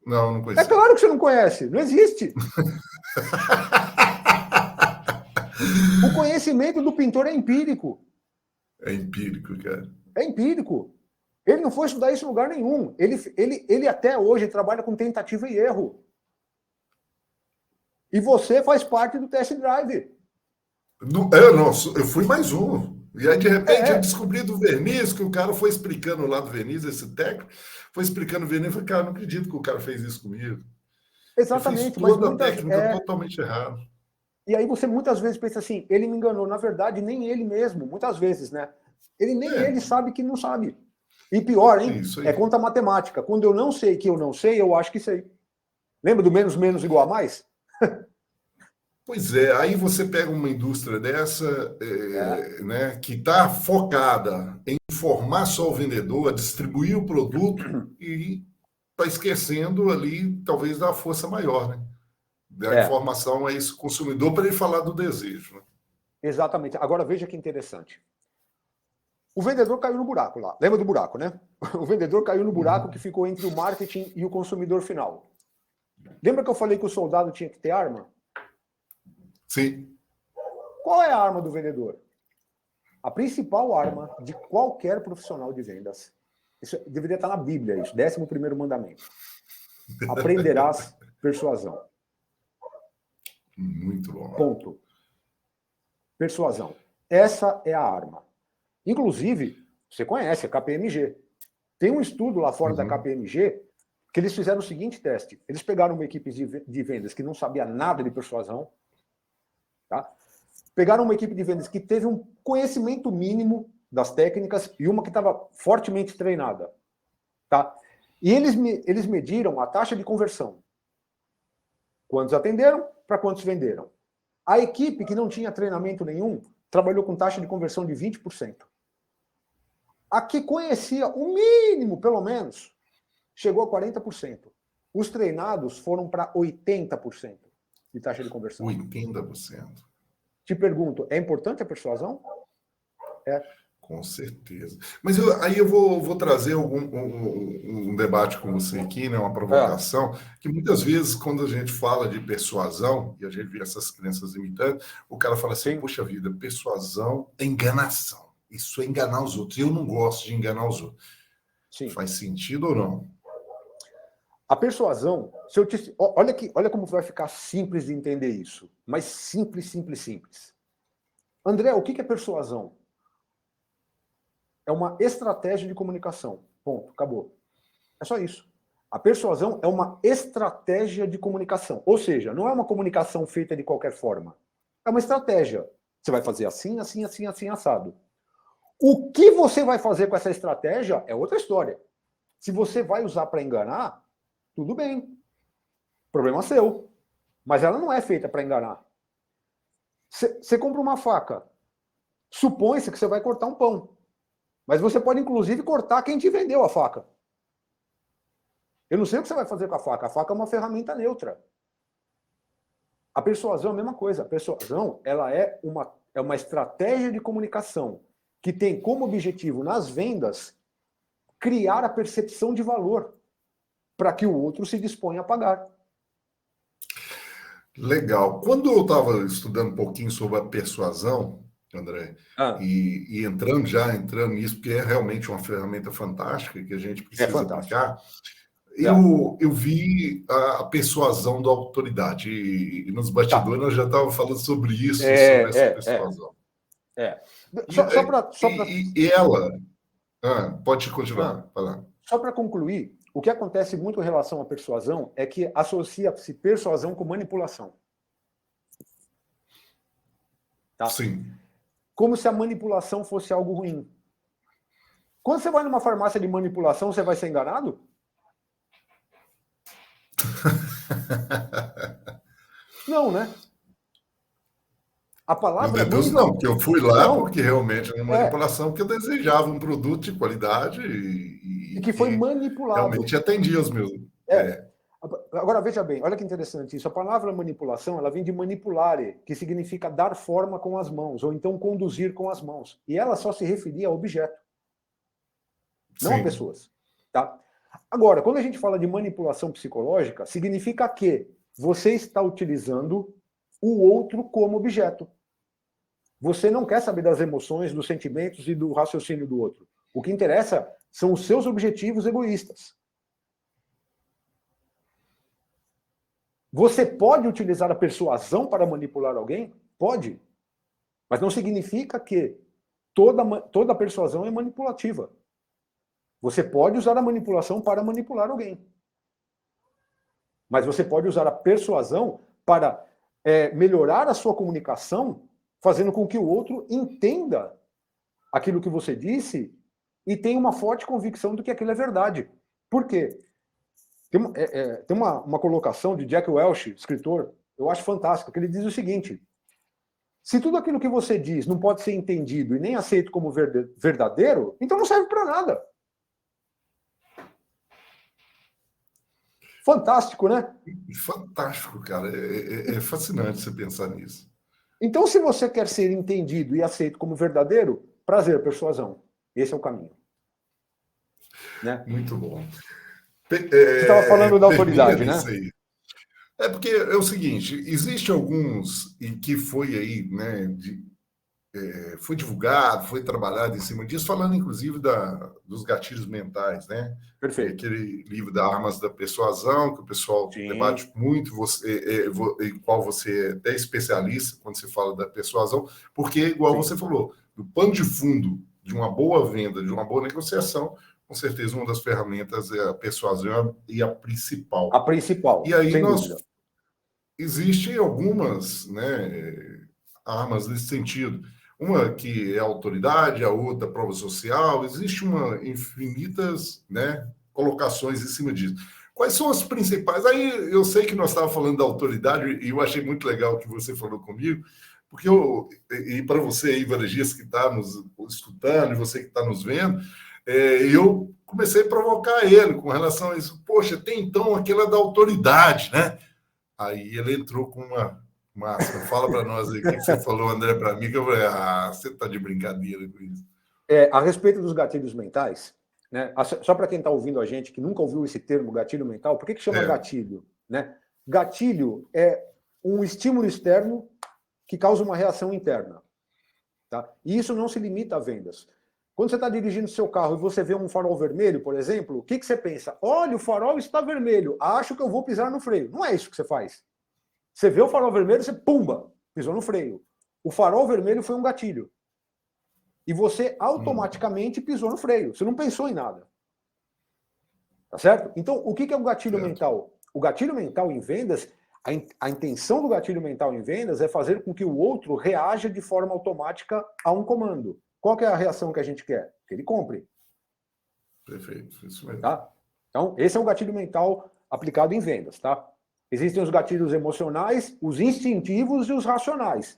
Não conheço. É claro que você não conhece, não existe. O conhecimento do pintor é empírico. É empírico, cara. É empírico. Ele não foi estudar isso em lugar nenhum. Ele até hoje trabalha com tentativa e erro. E você faz parte do test drive. Eu fui mais um. E aí, de repente, eu descobri do verniz, que o cara foi explicando lá do verniz, esse técnico, foi explicando o verniz, eu falei, cara, não acredito que o cara fez isso comigo. Exatamente. Eu fiz toda a técnica totalmente errada. E aí você muitas vezes pensa assim, ele me enganou. Na verdade, nem ele mesmo, muitas vezes, né? Ele sabe que não sabe. E pior, hein? É conta matemática. Quando eu não sei que eu não sei, eu acho que sei. Lembra do menos igual a mais? Pois é, aí você pega uma indústria dessa, né, que está focada em informar só o vendedor, a distribuir o produto e está esquecendo ali, talvez, da força maior, né? Da informação a esse consumidor para ele falar do desejo. Né? Exatamente. Agora veja que interessante. O vendedor caiu no buraco lá. Lembra do buraco, né? O vendedor caiu no buraco que ficou entre o marketing e o consumidor final. Lembra que eu falei que o soldado tinha que ter arma? Sim. Qual é a arma do vendedor? A principal arma de qualquer profissional de vendas. Isso deveria estar na Bíblia, isso. 11º mandamento. Aprenderás persuasão. Muito bom. Ponto. Persuasão. Essa é a arma. Inclusive, você conhece a KPMG. Tem um estudo lá fora da KPMG que eles fizeram o seguinte teste. Eles pegaram uma equipe de vendas que não sabia nada de persuasão, tá? Pegaram uma equipe de vendas que teve um conhecimento mínimo das técnicas e uma que estava fortemente treinada, tá? E eles mediram a taxa de conversão. Quantos atenderam para quantos venderam. A equipe que não tinha treinamento nenhum trabalhou com taxa de conversão de 20%. A que conhecia o mínimo, pelo menos, chegou a 40%. Os treinados foram para 80% de taxa de conversão. 80%. Te pergunto, é importante a persuasão? Com certeza. Mas aí eu vou trazer um debate com você aqui, né, uma provocação, que muitas vezes, quando a gente fala de persuasão, e a gente vê essas crianças imitando, o cara fala assim, poxa vida, persuasão é enganação. Isso é enganar os outros. Eu não gosto de enganar os outros. Sim. Faz sentido ou não? A persuasão, olha como vai ficar simples de entender isso. Mas simples. André, o que é persuasão? É uma estratégia de comunicação. Ponto. Acabou. É só isso. A persuasão é uma estratégia de comunicação. Ou seja, não é uma comunicação feita de qualquer forma. É uma estratégia. Você vai fazer assim, assado. O que você vai fazer com essa estratégia é outra história. Se você vai usar para enganar, tudo bem. Problema seu. Mas ela não é feita para enganar. Você compra uma faca. Supõe-se que você vai cortar um pão. Mas você pode, inclusive, cortar quem te vendeu a faca. Eu não sei o que você vai fazer com a faca. A faca é uma ferramenta neutra. A persuasão é a mesma coisa. A persuasão ela é uma estratégia de comunicação que tem como objetivo, nas vendas, criar a percepção de valor para que o outro se disponha a pagar. Legal. Quando eu estava estudando um pouquinho sobre a persuasão, André, e entrando nisso, porque é realmente uma ferramenta fantástica que a gente precisa aplicar, eu vi a persuasão da autoridade, e nos bastidores nós já estávamos falando sobre isso, sobre essa persuasão. E ela... pode continuar. Só para concluir, o que acontece muito em relação à persuasão é que associa-se persuasão com manipulação. Tá? Sim. Como se a manipulação fosse algo ruim. Quando você vai numa farmácia de manipulação, você vai ser enganado? Não, né? A palavra Eu deduzo não, porque eu fui lá não, porque realmente era uma manipulação, que eu desejava um produto de qualidade e que foi manipulado. realmente atendia os meus... Agora, veja bem, olha que interessante isso. A palavra manipulação, ela vem de manipulare, que significa dar forma com as mãos, ou então conduzir com as mãos. E ela só se referia a objeto, não a pessoas. Tá? Agora, quando a gente fala de manipulação psicológica, significa que você está utilizando o outro como objeto. Você não quer saber das emoções, dos sentimentos e do raciocínio do outro. O que interessa são os seus objetivos egoístas. Você pode utilizar a persuasão para manipular alguém? Pode. Mas não significa que toda persuasão é manipulativa. Você pode usar a manipulação para manipular alguém. Mas você pode usar a persuasão para melhorar a sua comunicação, fazendo com que o outro entenda aquilo que você disse e tenha uma forte convicção de que aquilo é verdade. Por quê? Tem uma colocação de Jack Welch, escritor, eu acho fantástico, que ele diz o seguinte: se tudo aquilo que você diz não pode ser entendido e nem aceito como verdadeiro, então não serve para nada. Fantástico, né? Fantástico, cara. É fascinante você pensar nisso. Então, se você quer ser entendido e aceito como verdadeiro, prazer, persuasão. Esse é o caminho. Né? Muito bom. Você estava falando da autoridade, né? Aí. É porque é o seguinte, existe alguns, e que foi aí, né, foi divulgado, foi trabalhado em cima disso, falando inclusive dos gatilhos mentais, né? Perfeito. Aquele livro da Armas da Persuasão, que o pessoal debate muito, em qual você é até especialista quando se fala da persuasão, porque, igual você falou, do pano de fundo de uma boa venda, de uma boa negociação, com certeza uma das ferramentas é a persuasão e a principal. A principal, e aí sem dúvida. Existem algumas, né, armas nesse sentido. Uma que é a autoridade, a outra prova social. Existe infinitas, né, colocações em cima disso. Quais são as principais? Aí eu sei que nós estávamos falando da autoridade e eu achei muito legal o que você falou comigo, porque e para você aí, varejista que está nos escutando e você que está nos vendo, eu comecei a provocar ele com relação a isso. Poxa, tem então aquela da autoridade, né? Aí ele entrou com uma máxima. Fala para nós aí o que você falou, André, para mim, que eu falei, você está de brincadeira com isso. A respeito dos gatilhos mentais, né? Só para quem está ouvindo a gente, que nunca ouviu esse termo, gatilho mental, por que chama gatilho? Né? Gatilho é um estímulo externo que causa uma reação interna. Tá? E isso não se limita a vendas. Quando você está dirigindo seu carro e você vê um farol vermelho, por exemplo, o que você pensa? Olha, o farol está vermelho, acho que eu vou pisar no freio. Não é isso que você faz. Você vê o farol vermelho, você, pumba, pisou no freio. O farol vermelho foi um gatilho. E você automaticamente pisou no freio. Você não pensou em nada. Tá certo? Então, o que é o gatilho mental? O gatilho mental em vendas, a intenção do gatilho mental em vendas é fazer com que o outro reaja de forma automática a um comando. Qual que é a reação que a gente quer? Que ele compre. Perfeito, isso mesmo. Tá? Então, esse é o gatilho mental aplicado em vendas, tá? Existem os gatilhos emocionais, os instintivos e os racionais.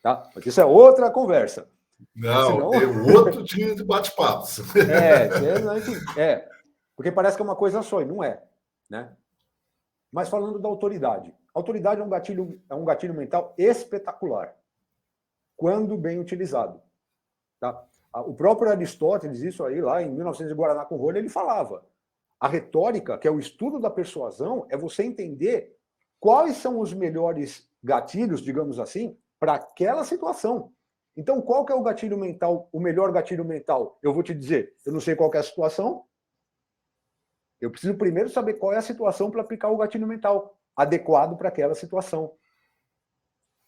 Tá? Mas isso é outra conversa. Não, é outro tipo de bate-papos. Porque parece que é uma coisa só, e não é. Né? Mas falando da autoridade. A autoridade é um gatilho mental espetacular, quando bem utilizado. Tá? O próprio Aristóteles, isso aí, lá em 1900 de Guaraná com Rolha, ele falava. A retórica, que é o estudo da persuasão, é você entender quais são os melhores gatilhos, digamos assim, para aquela situação. Então, qual que é o gatilho mental, o melhor gatilho mental? Eu vou te dizer, eu não sei qual que é a situação, eu preciso primeiro saber qual é a situação para aplicar o gatilho mental adequado para aquela situação.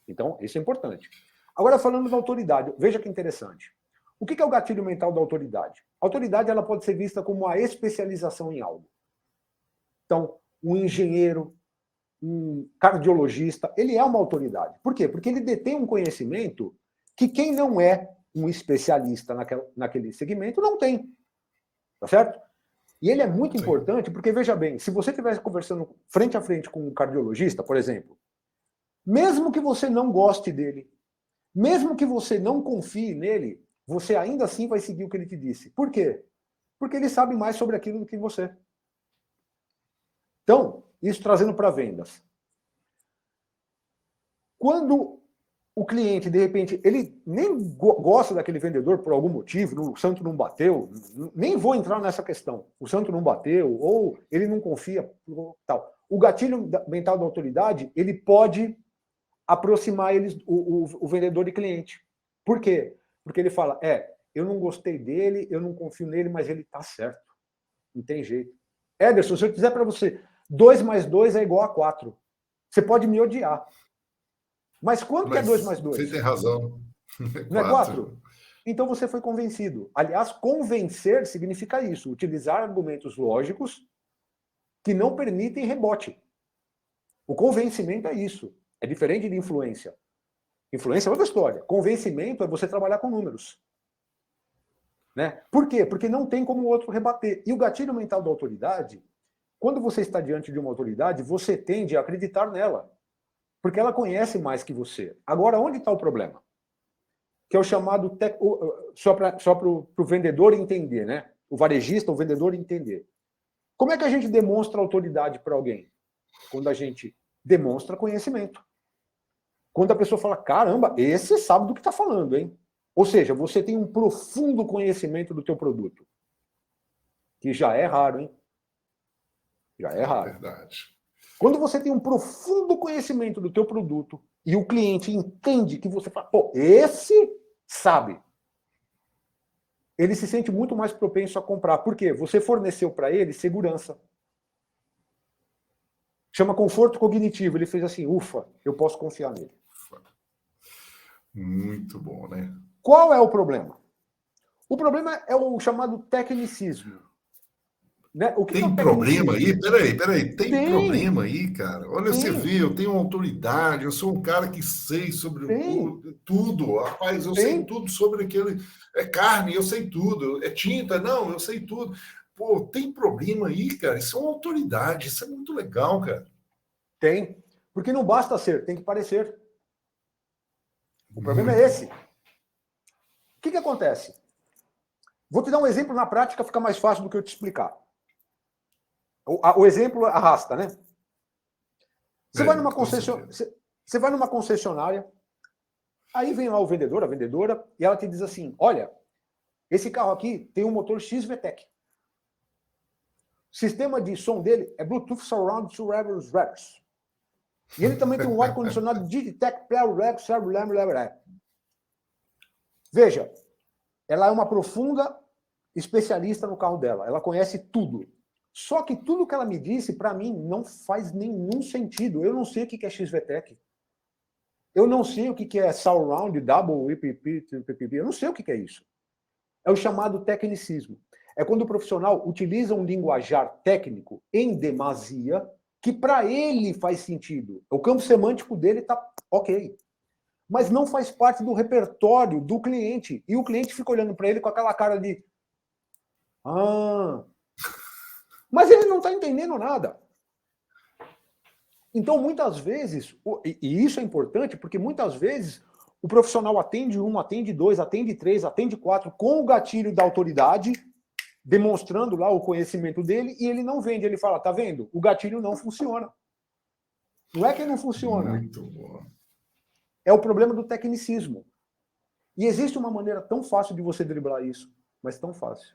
Então, isso é importante. Agora, falando da autoridade, veja que interessante. O que é o gatilho mental da autoridade? A autoridade ela pode ser vista como uma especialização em algo. Então, um engenheiro, um cardiologista, ele é uma autoridade. Por quê? Porque ele detém um conhecimento que quem não é um especialista naquele segmento não tem. Tá certo? E ele é muito importante porque, veja bem, se você estivesse conversando frente a frente com um cardiologista, por exemplo, mesmo que você não goste dele, mesmo que você não confie nele, você ainda assim vai seguir o que ele te disse. Por quê? Porque ele sabe mais sobre aquilo do que você. Então, isso trazendo para vendas. Quando o cliente, de repente, ele nem gosta daquele vendedor por algum motivo, o santo não bateu, nem vou entrar nessa questão. O santo não bateu, ou ele não confia, tal. O gatilho mental da autoridade, ele pode aproximar eles, o vendedor e cliente. Por quê? Porque ele fala, eu não gostei dele, eu não confio nele, mas ele está certo. Não tem jeito. Ederson, se eu dizer para você, 2 mais 2 é igual a 4. Você pode me odiar. Mas quanto que é 2 mais 2? Você tem razão. Não é 4? Então você foi convencido. Aliás, convencer significa isso, utilizar argumentos lógicos que não permitem rebote. O convencimento é isso. É diferente de influência. Influência é outra história. Convencimento é você trabalhar com números. Né? Por quê? Porque não tem como o outro rebater. E o gatilho mental da autoridade, quando você está diante de uma autoridade, você tende a acreditar nela. Porque ela conhece mais que você. Agora, onde está o problema? Que é o chamado... Só para o vendedor entender, né? O varejista, o vendedor entender. Como é que a gente demonstra autoridade para alguém? Quando a gente demonstra conhecimento. Quando a pessoa fala, caramba, esse sabe do que está falando, hein? Ou seja, você tem um profundo conhecimento do teu produto. Que já é raro, hein? Já é raro. Verdade. Quando você tem um profundo conhecimento do teu produto e o cliente entende que você fala, pô, esse sabe. Ele se sente muito mais propenso a comprar. Por quê? Você forneceu para ele segurança. Chama conforto cognitivo. Ele fez assim, ufa, eu posso confiar nele. Muito bom, né? Qual é o problema? O problema é o chamado tecnicismo. Né? O que tem problema aí? Peraí. Tem problema aí, cara? Olha, você vê, eu tenho autoridade, eu sou um cara que sei sobre tudo. Rapaz, eu sei tudo sobre aquele... É carne, eu sei tudo. É tinta, não, eu sei tudo. Pô, tem problema aí, cara? Isso é uma autoridade, isso é muito legal, cara. Tem. Porque não basta ser, tem que parecer. O problema é esse. O que acontece? Vou te dar um exemplo na prática, fica mais fácil do que eu te explicar. O exemplo arrasta, né? Você vai numa concessionária, aí vem lá o vendedor, a vendedora, e ela te diz assim, olha, esse carro aqui tem um motor XVTEC. O sistema de som dele é Bluetooth Surround Reverse. E ele também tem um ar-condicionado Digitec. Veja, ela é uma profunda especialista no carro dela. Ela conhece tudo. Só que tudo que ela me disse, para mim, não faz nenhum sentido. Eu não sei o que é XVTEC. Eu não sei o que é Surround, Double, IPP. Eu não sei o que é isso. É o chamado tecnicismo. É quando o profissional utiliza um linguajar técnico em demasia, que para ele faz sentido. O campo semântico dele está ok. Mas não faz parte do repertório do cliente. E o cliente fica olhando para ele com aquela cara de... Mas ele não está entendendo nada. Então, muitas vezes, e isso é importante, porque muitas vezes o profissional atende 1, atende 2, atende 3, atende 4, com o gatilho da autoridade, demonstrando lá o conhecimento dele, e ele não vende. Ele fala, tá vendo? O gatilho não funciona. Não é que não funciona. Muito bom. É o problema do tecnicismo. E existe uma maneira tão fácil de você driblar isso, mas tão fácil.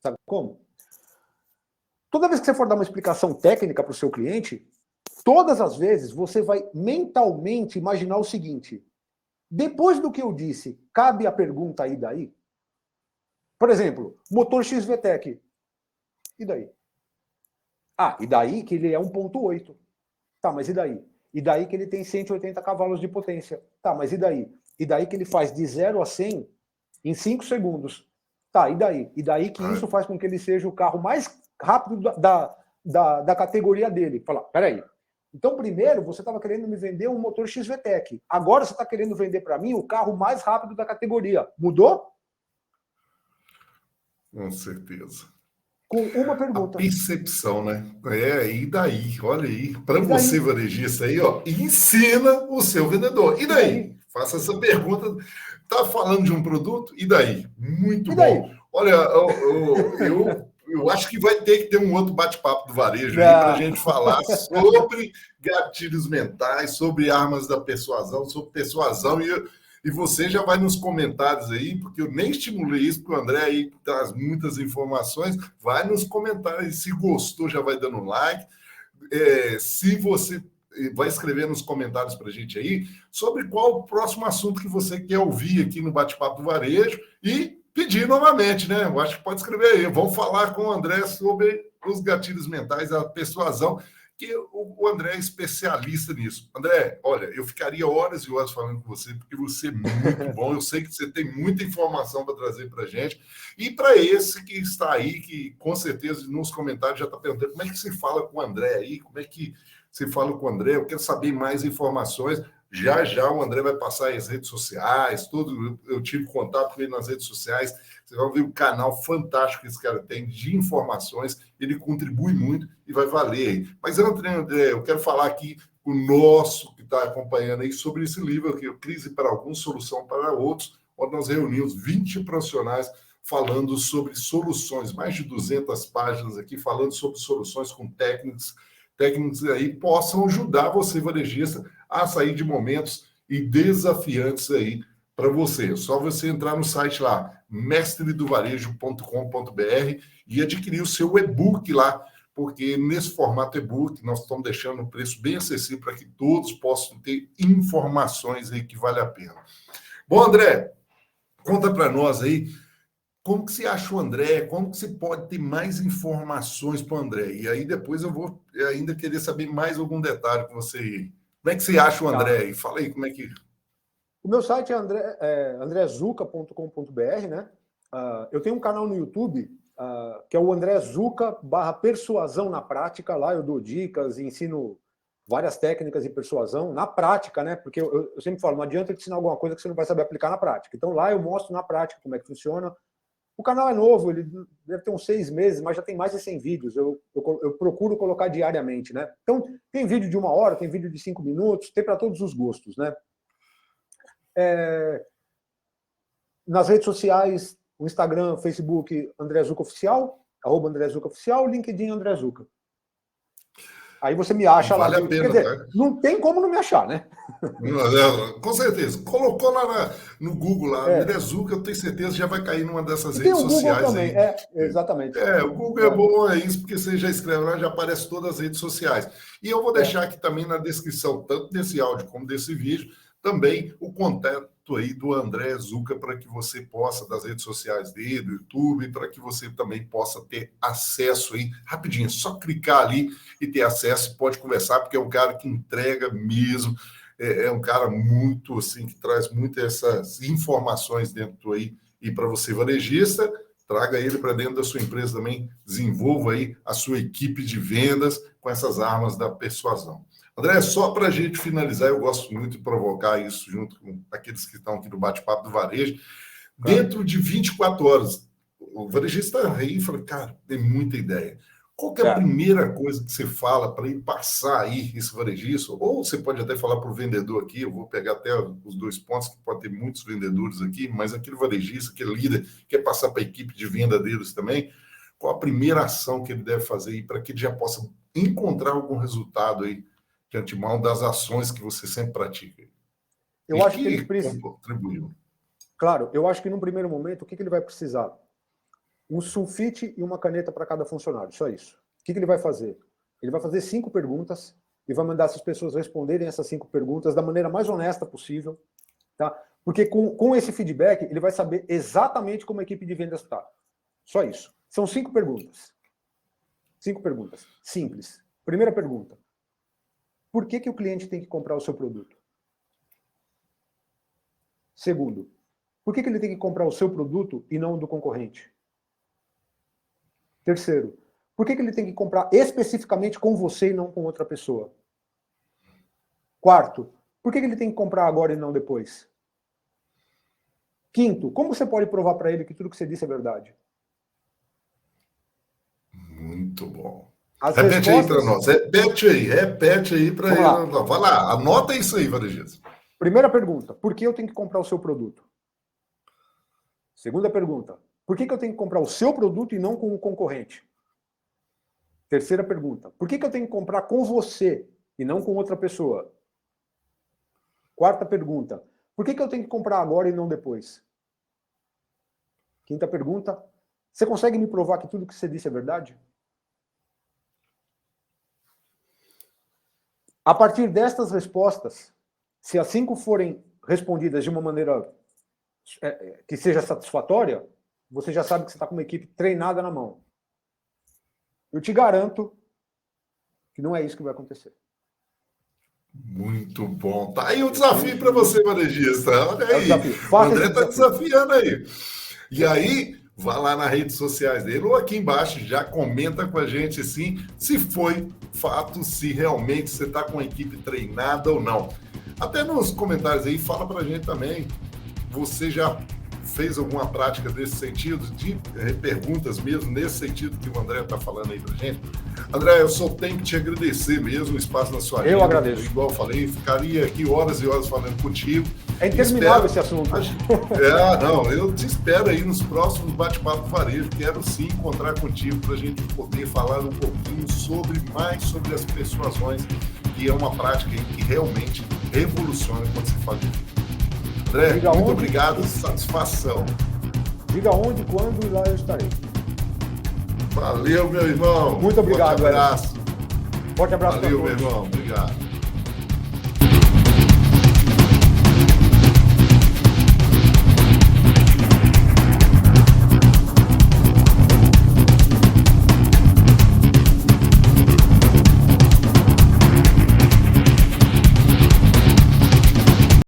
Sabe como? Toda vez que você for dar uma explicação técnica para o seu cliente, todas as vezes você vai mentalmente imaginar o seguinte: depois do que eu disse, cabe a pergunta aí daí? Por exemplo, motor XVTEC. E daí? E daí que ele é 1.8. Tá, mas e daí? E daí que ele tem 180 cavalos de potência. Tá, mas e daí? E daí que ele faz de 0 a 100 em 5 segundos. Tá, e daí? E daí que isso faz com que ele seja o carro mais rápido da categoria dele. Fala, peraí. Então, primeiro, você estava querendo me vender um motor XVTEC. Agora você está querendo vender para mim o carro mais rápido da categoria. Mudou? Com certeza. Com uma A pergunta. percepção, né? E daí? Olha aí. Para E daí? você, varejista aí, ó, ensina o seu vendedor. E daí? Faça essa pergunta. Tá falando de um produto? E daí? Muito E daí? bom. Olha, eu acho que vai ter que ter um outro bate-papo do varejo aí para a gente falar sobre gatilhos mentais, sobre armas da persuasão, sobre persuasão. E você já vai nos comentários aí, porque eu nem estimulei isso, porque o André aí traz muitas informações. Vai nos comentários. Se gostou, já vai dando um like. Se você vai escrever nos comentários para a gente aí sobre qual o próximo assunto que você quer ouvir aqui no Bate-Papo do Varejo e pedir novamente, né? Eu acho que pode escrever aí. Vamos falar com o André sobre os gatilhos mentais, a persuasão, que o André é especialista nisso. André, olha, eu ficaria horas e horas falando com você, porque você é muito bom. Eu sei que você tem muita informação para trazer para a gente. E para esse que está aí, que com certeza nos comentários já está perguntando como é que se fala com o André aí, como é que se fala com o André, eu quero saber mais informações. Já já o André vai passar as redes sociais, tudo. Eu tive contato com ele nas redes sociais. Você vai ver o canal fantástico que esse cara tem de informações. Ele contribui muito e vai valer aí. Mas, André, eu quero falar aqui o nosso que está acompanhando aí sobre esse livro aqui, Crise para Alguns, Solução para Outros, onde nós reunimos 20 profissionais falando sobre soluções, mais de 200 páginas aqui, falando sobre soluções com técnicos aí possam ajudar você, varejista, a sair de momentos e desafiantes aí para você. É só você entrar no site lá, mestredovarejo.com.br e adquirir o seu e-book lá, porque nesse formato e-book nós estamos deixando um preço bem acessível para que todos possam ter informações aí que vale a pena. Bom, André, conta para nós aí como que você acha o André, como que você pode ter mais informações para o André. E aí depois eu vou ainda querer saber mais algum detalhe com você. Como é que você acha o André? E fala aí como é que... O meu site é andrezuca.com.br, né? Eu tenho um canal no YouTube, que é o André Zuca /persuasão na prática. Lá eu dou dicas e ensino várias técnicas de persuasão na prática, né? Porque eu sempre falo, não adianta eu te ensinar alguma coisa que você não vai saber aplicar na prática. Então lá eu mostro na prática como é que funciona. O canal é novo, ele deve ter uns 6 meses, mas já tem mais de 100 vídeos. Eu procuro colocar diariamente, né? Então, tem vídeo de 1 hora, tem vídeo de 5 minutos, tem para todos os gostos, né? Nas redes sociais, o Instagram, Facebook, André Zuca Oficial, @AndreZucaOficial, LinkedIn André Zuca. Aí você me acha vale lá. A pena, Quer dizer, tá? não tem como não me achar, né? Com certeza. Colocou lá no Google, lá, André Zuca, eu tenho certeza já vai cair numa dessas redes sociais também, aí. exatamente. O Google é bom, é isso, porque você já escreve lá, já aparece todas as redes sociais. E eu vou deixar aqui também na descrição, tanto desse áudio como desse vídeo, também o contato aí do André Zuca, para que você possa, das redes sociais dele, do YouTube, para que você também possa ter acesso aí, rapidinho, só clicar ali e ter acesso, pode conversar, porque é um cara que entrega mesmo, é um cara muito, assim, que traz muitas essas informações dentro aí, e para você varejista, traga ele para dentro da sua empresa também, desenvolva aí a sua equipe de vendas com essas armas da persuasão. André, só para a gente finalizar, eu gosto muito de provocar isso junto com aqueles que estão aqui no bate-papo do varejo. Dentro de 24 horas, o varejista aí fala, cara, tem muita ideia. Qual que é a primeira coisa que você fala para ele passar aí esse varejista? Ou você pode até falar para o vendedor aqui, eu vou pegar até os 2 pontos, que pode ter muitos vendedores aqui, mas aquele varejista, aquele líder, quer passar para a equipe de venda deles também, qual a primeira ação que ele deve fazer aí para que ele já possa encontrar algum resultado aí de antemão das ações que você sempre pratica? Eu acho que ele precisa... contribuiu. Claro, eu acho que num primeiro momento, o que ele vai precisar? Um sulfite e uma caneta para cada funcionário, só isso. O que ele vai fazer? Ele vai fazer 5 perguntas e vai mandar essas pessoas responderem essas 5 perguntas da maneira mais honesta possível, tá? Porque com esse feedback, ele vai saber exatamente como a equipe de vendas está. Só isso. São 5 perguntas. 5 perguntas. Simples. Primeira pergunta. Por que o cliente tem que comprar o seu produto? Segundo, por que ele tem que comprar o seu produto e não o do concorrente? Terceiro, por que ele tem que comprar especificamente com você e não com outra pessoa? Quarto, por que ele tem que comprar agora e não depois? Quinto, como você pode provar para ele que tudo que você disse é verdade? Muito bom. As Repete respostas... aí para nós. Repete aí para ele. Vai lá, anota isso aí, varejista. Primeira pergunta, por que eu tenho que comprar o seu produto? Segunda pergunta, por que eu tenho que comprar o seu produto e não com o concorrente? Terceira pergunta, por que eu tenho que comprar com você e não com outra pessoa? Quarta pergunta, por que eu tenho que comprar agora e não depois? Quinta pergunta, você consegue me provar que tudo que você disse é verdade? A partir destas respostas, se as 5 forem respondidas de uma maneira que seja satisfatória, você já sabe que você está com uma equipe treinada na mão. Eu te garanto que não é isso que vai acontecer. Muito bom. Tá aí o desafio para você, varejista. Olha aí. O André está desafiando aí. E aí, vá lá nas redes sociais dele ou aqui embaixo, já comenta com a gente sim, se foi fato, se realmente você está com a equipe treinada ou não. Até nos comentários aí, fala pra gente também, você já fez alguma prática desse sentido, de perguntas mesmo, nesse sentido que o André está falando aí pra gente? André, eu só tenho que te agradecer mesmo o espaço na sua agenda. Eu agradeço. Igual eu falei, ficaria aqui horas e horas falando contigo. É interminável esse assunto. Eu te espero aí nos próximos bate-papo varejo. Quero sim encontrar contigo para a gente poder falar um pouquinho mais sobre as persuasões, que é uma prática que realmente revoluciona quando se fala de vida. André, muito obrigado, satisfação. Diga onde, quando e lá eu estarei. Valeu, meu irmão. Muito obrigado, Forte abraço. Forte abraço. Valeu, meu irmão. Obrigado.